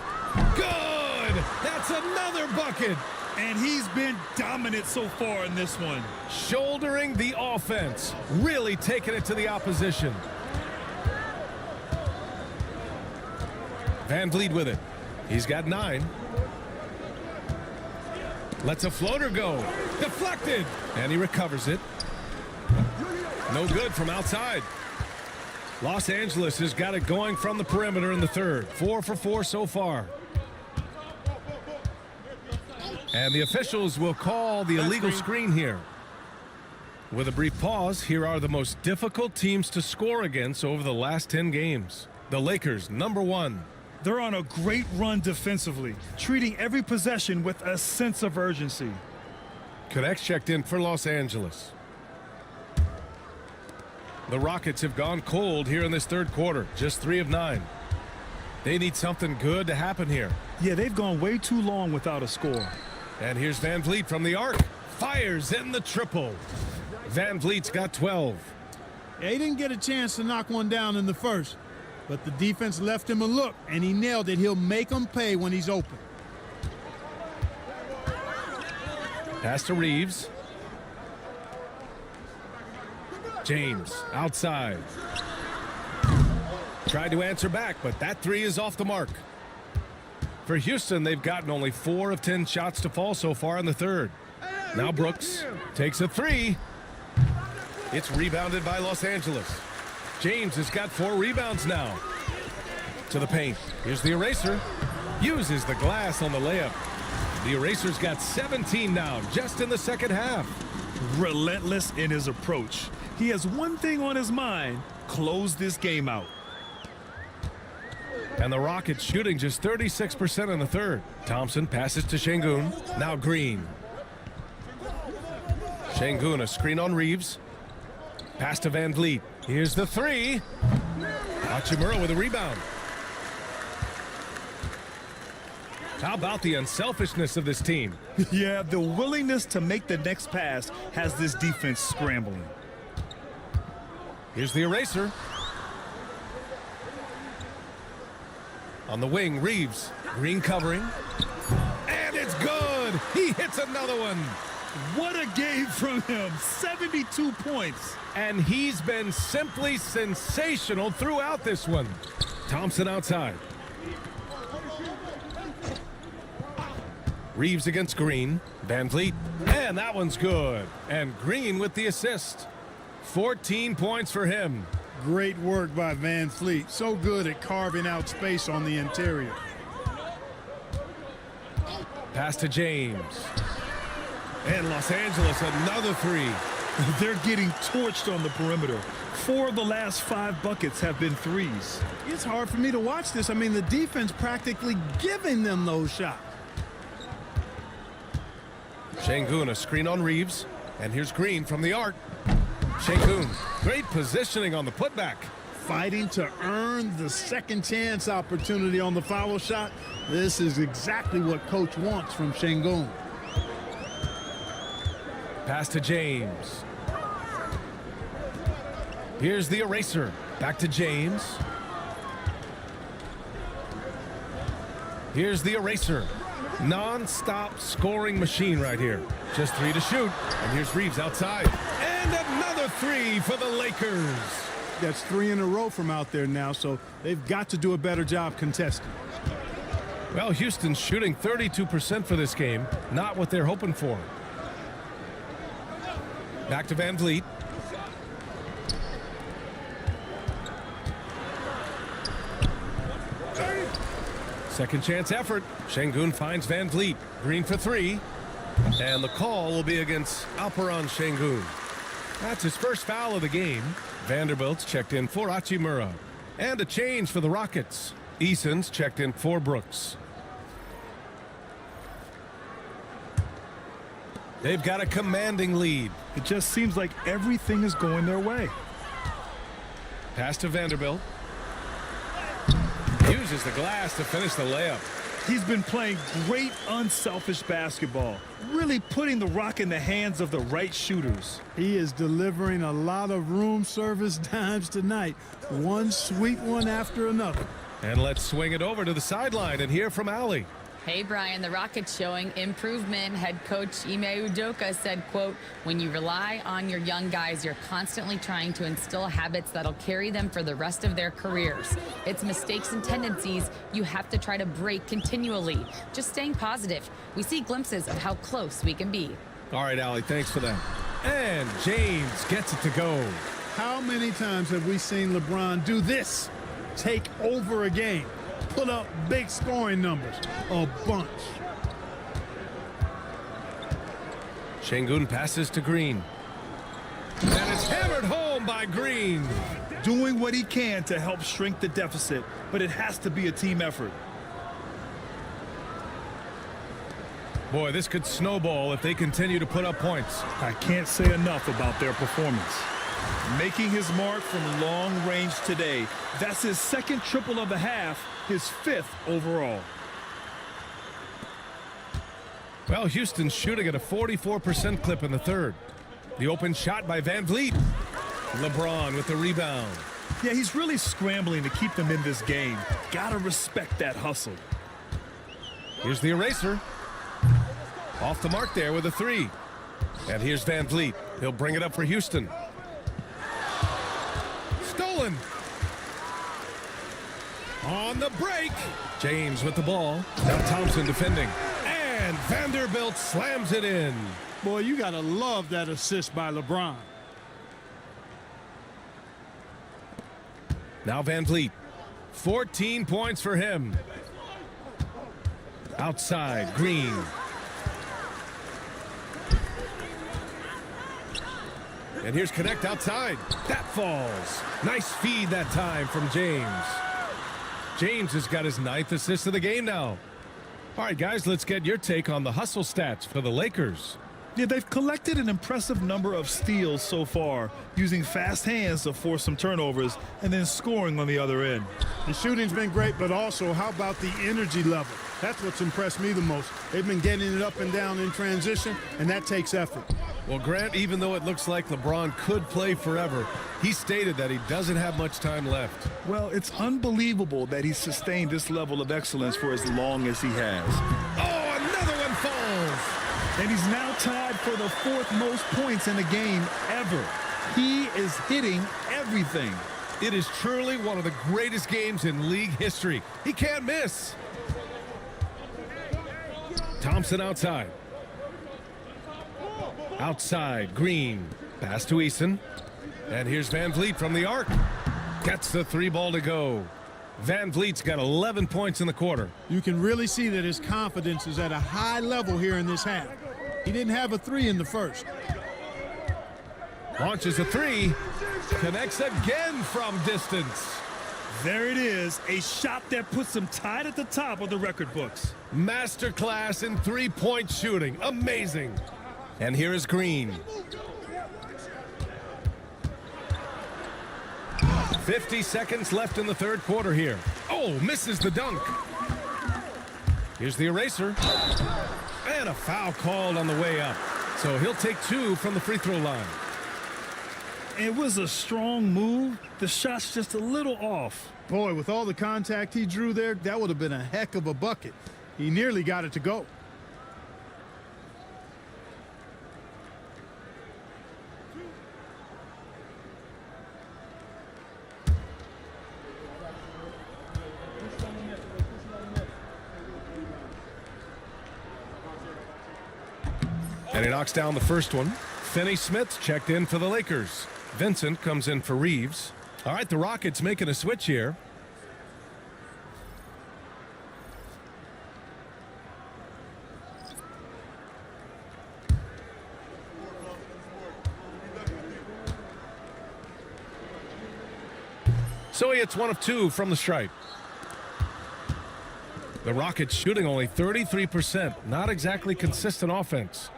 Good! That's another bucket. And he's been dominant so far in this one. Shouldering the offense. Really taking it to the opposition. Van Vliet with it. He's got 9. Lets a floater go. Deflected. And he recovers it. No good from outside. Los Angeles has got it going from the perimeter in the third. 4 for 4 so far. And the officials will call the illegal screen here. With a brief pause, here are the most difficult teams to score against over the last 10 games. The Lakers, number 1. They're on a great run defensively, treating every possession with a sense of urgency. Cadets checked in for Los Angeles. The Rockets have gone cold here in this third quarter, just 3 of 9. They need something good to happen here. Yeah, they've gone way too long without a score. And here's Van Vliet from the arc. Fires in the triple. Van Vliet's got 12. Yeah, he didn't get a chance to knock one down in the first, but the defense left him a look, and he nailed it. He'll make them pay when he's open. Pass to Reeves. James outside. Tried to answer back, but that 3 is off the mark. For Houston, they've gotten only 4 of 10 shots to fall so far in the third. Now Brooks takes a 3. It's rebounded by Los Angeles. James has got 4 rebounds now. To the paint. Here's the eraser. Uses the glass on the layup. The eraser's got 17 now, just in the second half. Relentless in his approach. He has one thing on his mind: close this game out. And the Rockets shooting just 36% in the third. Thompson passes to Şengün. Now Green. Şengün, a screen on Reeves. Pass to Van Vliet. Here's the 3. Hachimura with a rebound. How about the unselfishness of this team? Yeah, the willingness to make the next pass has this defense scrambling. Here's the eraser. On the wing, Reeves. Green covering. And it's good. He hits another one. What a game from him. 72 points. And he's been simply sensational throughout this one. Thompson outside. Reeves against Green. Van Vliet. And that one's good. And Green with the assist. 14 points for him. Great work by Van Vliet. So good at carving out space on the interior. Pass to James. And Los Angeles, another 3. They're getting torched on the perimeter. 4 of the last 5 buckets have been threes. It's hard for me to watch this. I mean, the defense practically giving them those shots. Şengün, a screen on Reeves. And here's Green from the arc. Şengün, great positioning on the putback. Fighting to earn the second chance opportunity on the foul shot. This is exactly what coach wants from Şengün. Pass to James. Here's the eraser. Back to James. Here's the eraser. Non-stop scoring machine right here. Just 3 to shoot. And here's Reeves outside. And another 3 for the Lakers. That's 3 in a row from out there now, so they've got to do a better job contesting. Well, Houston's shooting 32% for this game. Not what they're hoping for. Back to Van Vliet. Second chance effort. Şengün finds Van Vliet. Green for 3. And the call will be against Alperen Şengün. That's his first foul of the game. Vanderbilt's checked in for Hachimura. And a change for the Rockets. Eason's checked in for Brooks. They've got a commanding lead. It just seems like everything is going their way. Pass to Vanderbilt. Uses the glass to finish the layup. He's been playing great unselfish basketball, really putting the rock in the hands of the right shooters. He is delivering a lot of room service dimes tonight. One sweet one after another. And let's swing it over to the sideline and hear from Allie. Hey, Brian, the Rockets showing improvement. Head coach Ime Udoka said, quote, when you rely on your young guys, you're constantly trying to instill habits that'll carry them for the rest of their careers. It's mistakes and tendencies you have to try to break continually. Just staying positive. We see glimpses of how close we can be. All right, Allie, thanks for that. And James gets it to go. How many times have we seen LeBron do this? Take over a game. Put up big scoring numbers. A bunch. Şengün passes to Green. And it's hammered home by Green. Doing what he can to help shrink the deficit, but it has to be a team effort. Boy, this could snowball if they continue to put up points. I can't say enough about their performance. Making his mark from long range today. That's his second triple of the half, his 5th overall. Well, Houston's shooting at a 44% clip in the third. The open shot by Van Vliet. LeBron with the rebound. Yeah, he's really scrambling to keep them in this game. Gotta respect that hustle. Here's the eraser. Off the mark there with a 3. And here's Van Vliet. He'll bring it up for Houston. Stolen. On the break. James with the ball. Now Thompson defending. And Vanderbilt slams it in. Boy, you got to love that assist by LeBron. Now Van Vliet. 14 points for him. Outside, Green. And here's Connect outside. That falls. Nice feed that time from James. James has got his 9th assist of the game now. All right, guys, let's get your take on the hustle stats for the Lakers. Yeah, they've collected an impressive number of steals so far, using fast hands to force some turnovers and then scoring on the other end. The shooting's been great, but also how about the energy level? That's what's impressed me the most. They've been getting it up and down in transition, and that takes effort. Well, Grant, even though it looks like LeBron could play forever, he stated that he doesn't have much time left. Well, it's unbelievable that he's sustained this level of excellence for as long as he has. Oh, another one falls. And he's now tied for the 4th most points in a game ever. He is hitting everything. It is truly one of the greatest games in league history. He can't miss. Thompson outside. Outside, Green. Pass to Eason. And here's Van Vliet from the arc. Gets the 3 ball to go. Van Vliet's got 11 points in the quarter. You can really see that his confidence is at a high level here in this half. He didn't have a 3 in the first. Launches a 3. Connects again from distance. There it is, a shot that puts him tied at the top of the record books. Masterclass in 3-point shooting. Amazing. And here is Green. 50 seconds left in the third quarter here. Oh, misses the dunk. Here's the eraser. And a foul called on the way up. So he'll take 2 from the free throw line. It was a strong move. The shot's just a little off. Boy, with all the contact he drew there, that would have been a heck of a bucket. He nearly got it to go. And he knocks down the first one. Finney Smith checked in for the Lakers. Vincent comes in for Reeves. All right, the Rockets making a switch here. So he hits 1 of 2 from the stripe. The Rockets shooting only 33%. Not exactly consistent offense.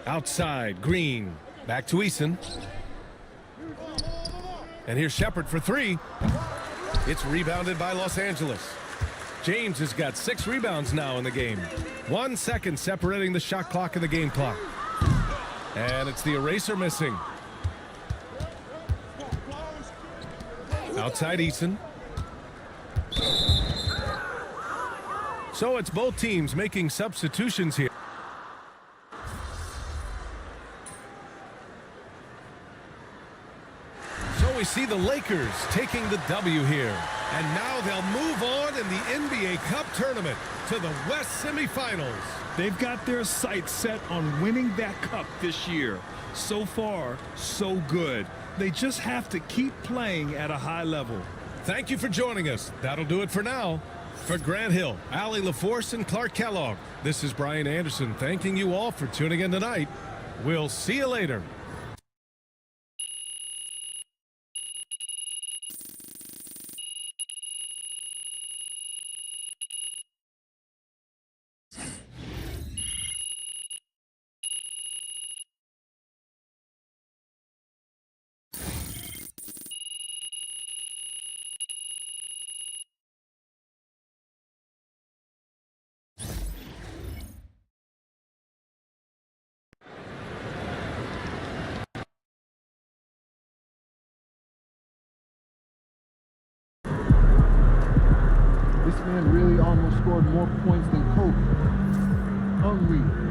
Outside, Green. Back to Eason. And here's Shepard for 3. It's rebounded by Los Angeles. James has got 6 rebounds now in the game. 1 second separating the shot clock and the game clock. And it's the eraser missing. Outside Eason. So it's both teams making substitutions here. So we see the Lakers taking the W here. And now they'll move on in the NBA Cup tournament to the West semifinals. They've got their sights set on winning that cup this year. So far, so good. They just have to keep playing at a high level. Thank you for joining us. That'll do it for now. For Grant Hill, Allie LaForce, and Clark Kellogg, this is Brian Anderson thanking you all for tuning in tonight. We'll see you later. This man really almost scored more points than Kobe. Unreal.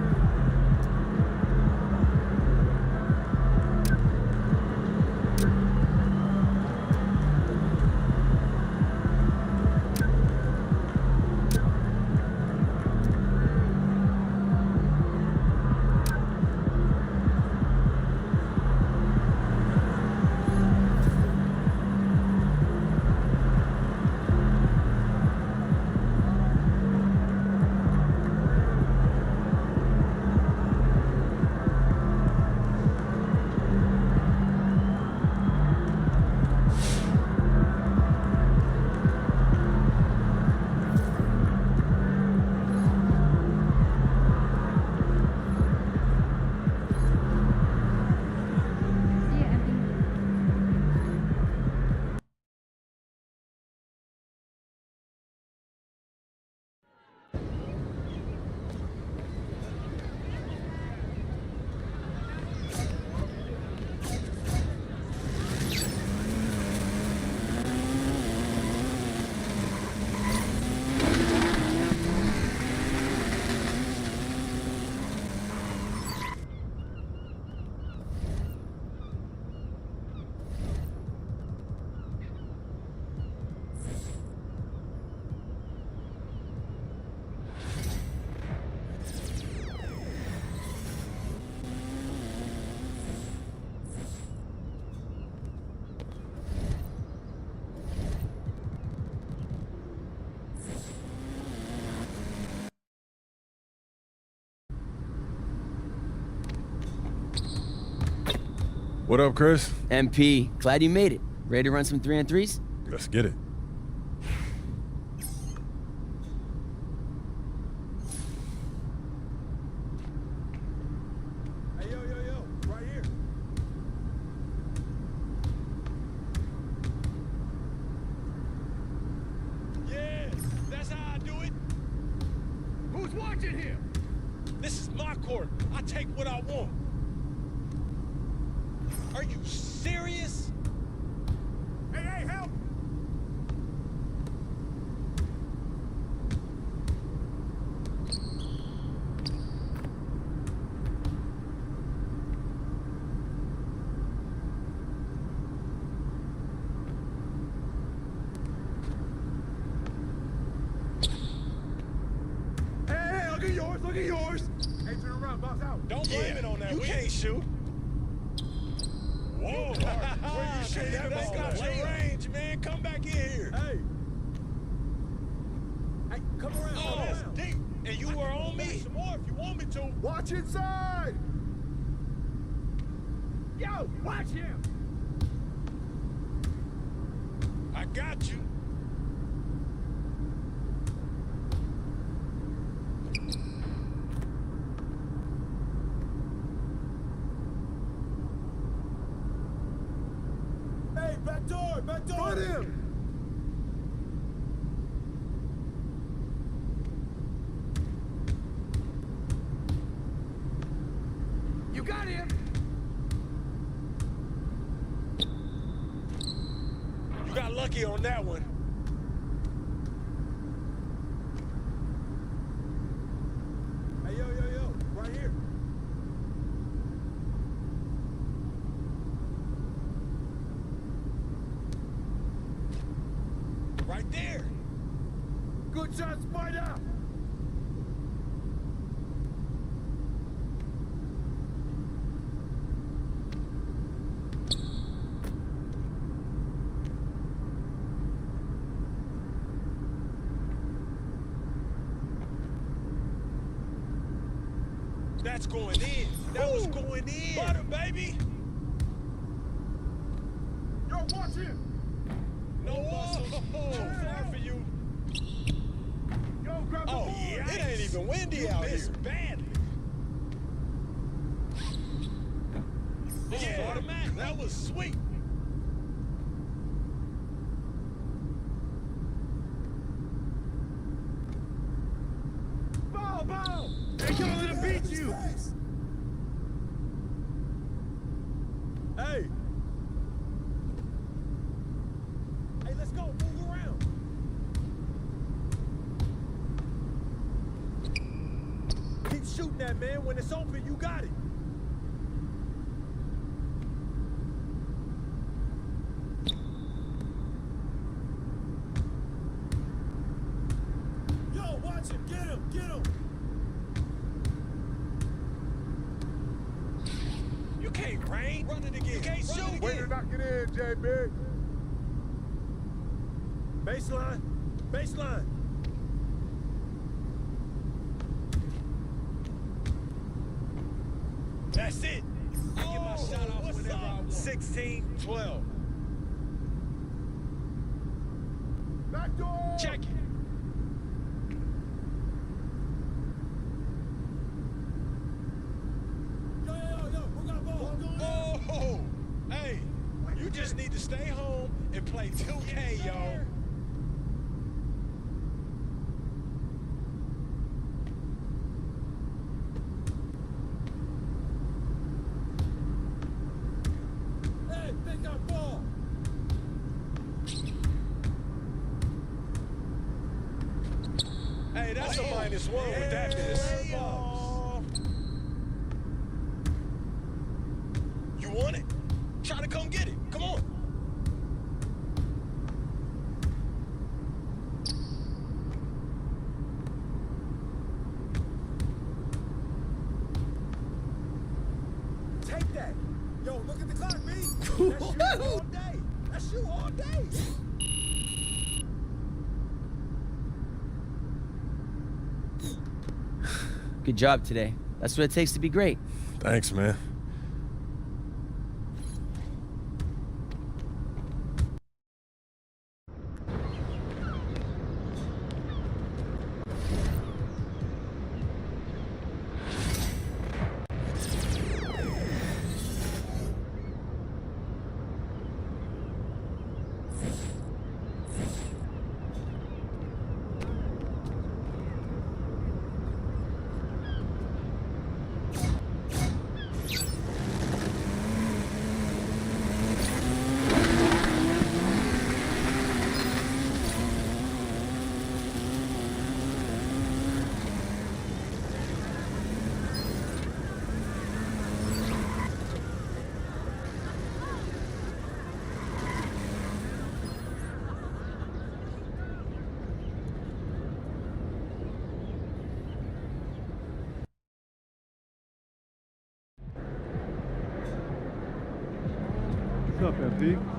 What up, Chris? MP, glad you made it. Ready to run some 3-on-3s? Let's get it. Hey, yo, right here. Yes, that's how I do it. Who's watching here? This is my court. I take what I want. Are you serious? Hey, help! Hey, look at yours, look at yours! Hey, turn around, boss out. Don't blame it on that. You can't shoot. Whoa! Where you shooting? That's got your range, man. Come back in here. Hey! Hey, come around, Oh, that's deep. And you were on me? Some more if you want me to. Watch inside! Yo, watch him! I got you. Hey, back door, back door! Put him! You got him! You got lucky on that one. Hey, yo, right here. Right there. Good shot, Spider! That's going in. That was going in. Butter, baby. Yo, watch him! No muscle. Too far for you. Yo, grab the Oh, board! yeah. It ain't even windy out here. Badly. Yeah, automatic. That was sweet. Bow! They coming to beat you! Hey! Hey, let's go, move around! Keep shooting that, man. When it's open, you got it! Yo, watch him! Get him! Get him! You can't rain. Run it again. You can't shoot. Way to knock it in, JB. Baseline. Baseline. That's it. I get my shot off whenever I want. 16-12. Back door. Check it. Yo, we got ball. Oh, hey, you just need to stay home and play 2K, yo. Hey, they got ball. Hey, that's a -1 with that miss. You want it? Try to come get it. Come on. Take that. Yo, look at the clock, B. That's you all day. That's you all day. Good job today. That's what it takes to be great. Thanks, man. Zeke.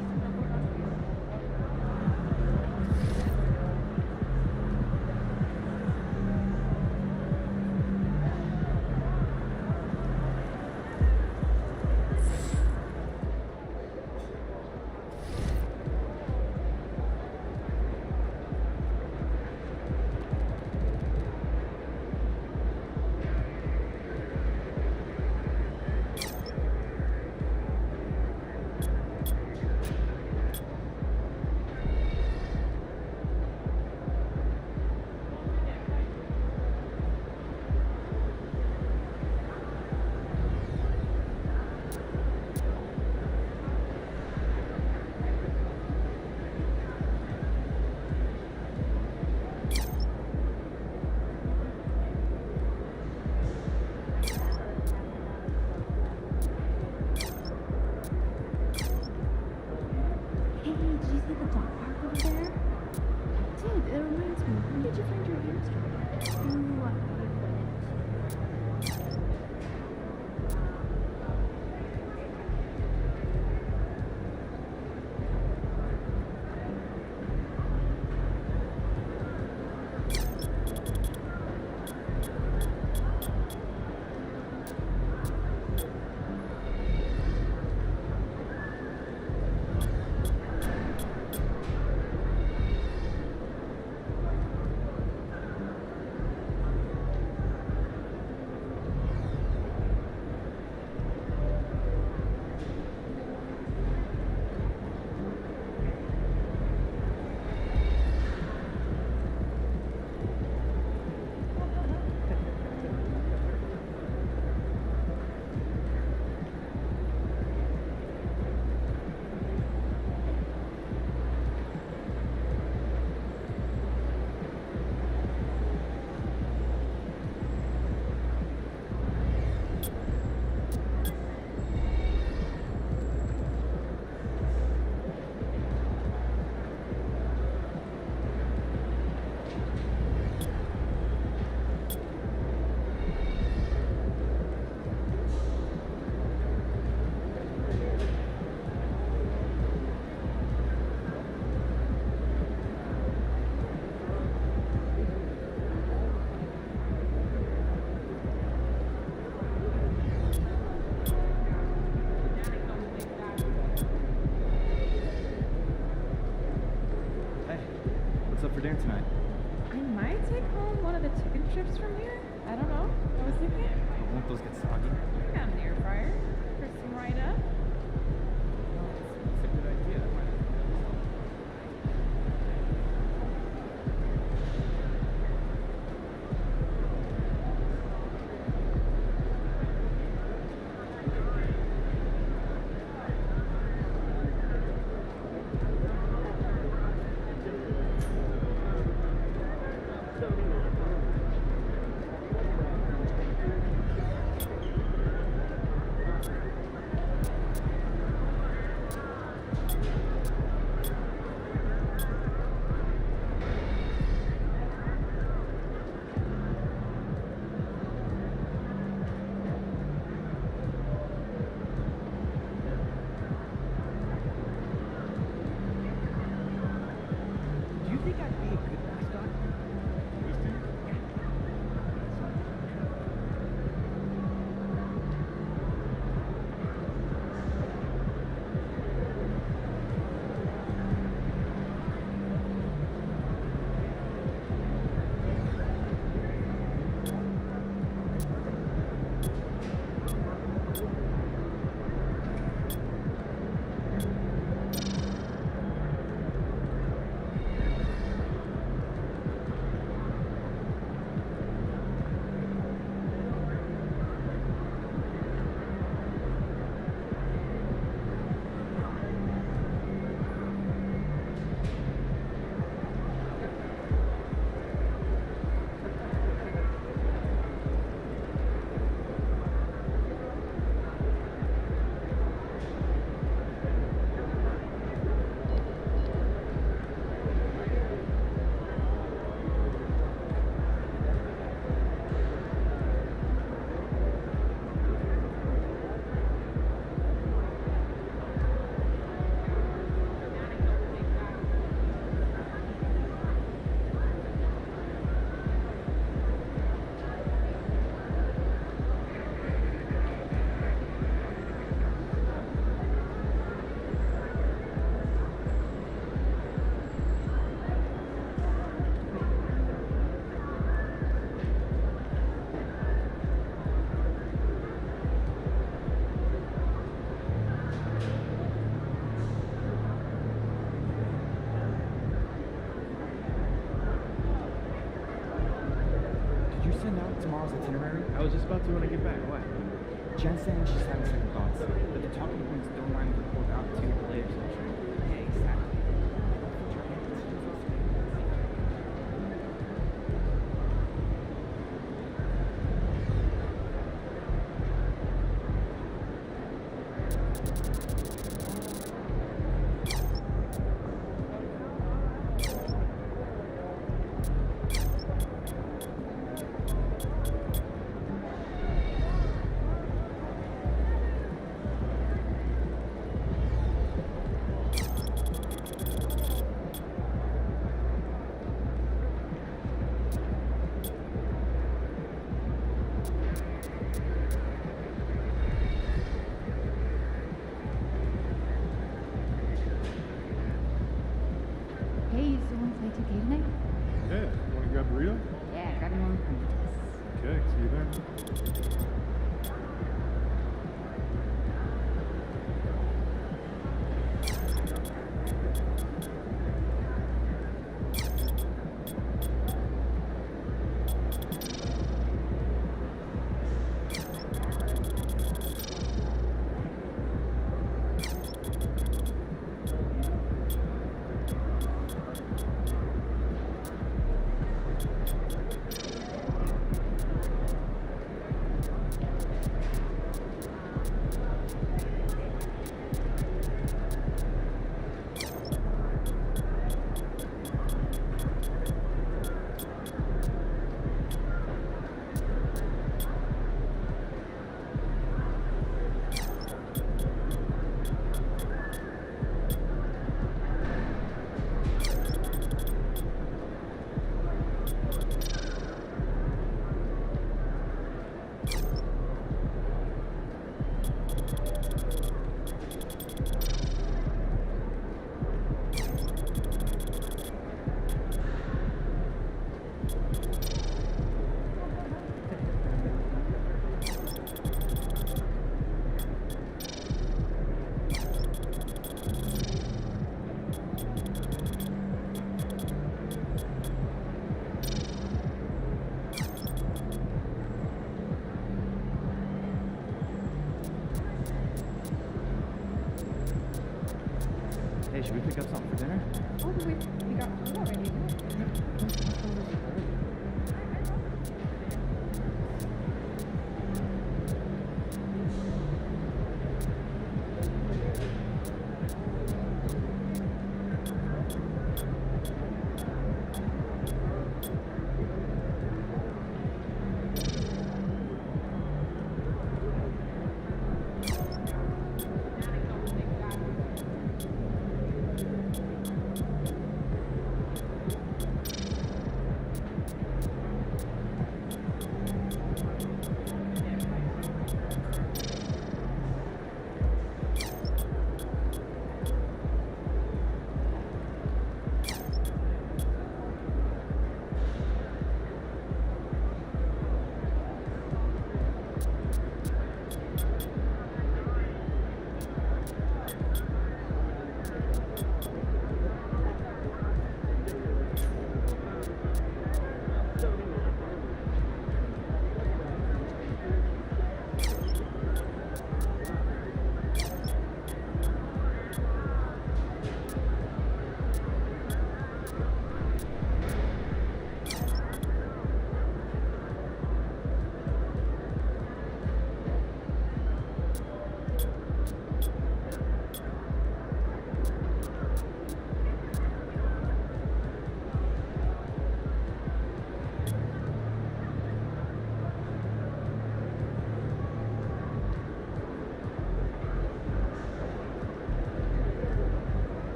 for dinner tonight? I might take home one of the chicken strips from here. I don't know. I was thinking. Won't those get soggy? I got an air fryer. Crisp them right up. That's a good idea. That might send out tomorrow's itinerary? I was just about to when I get back. What? Jen's saying she's having second thoughts, but the talking points don't mind to report out to your players. Yeah, exactly. Hey, you still want to play 2K tonight? Yeah. Want to grab a burrito? Yeah, grab me one. Okay. See you there.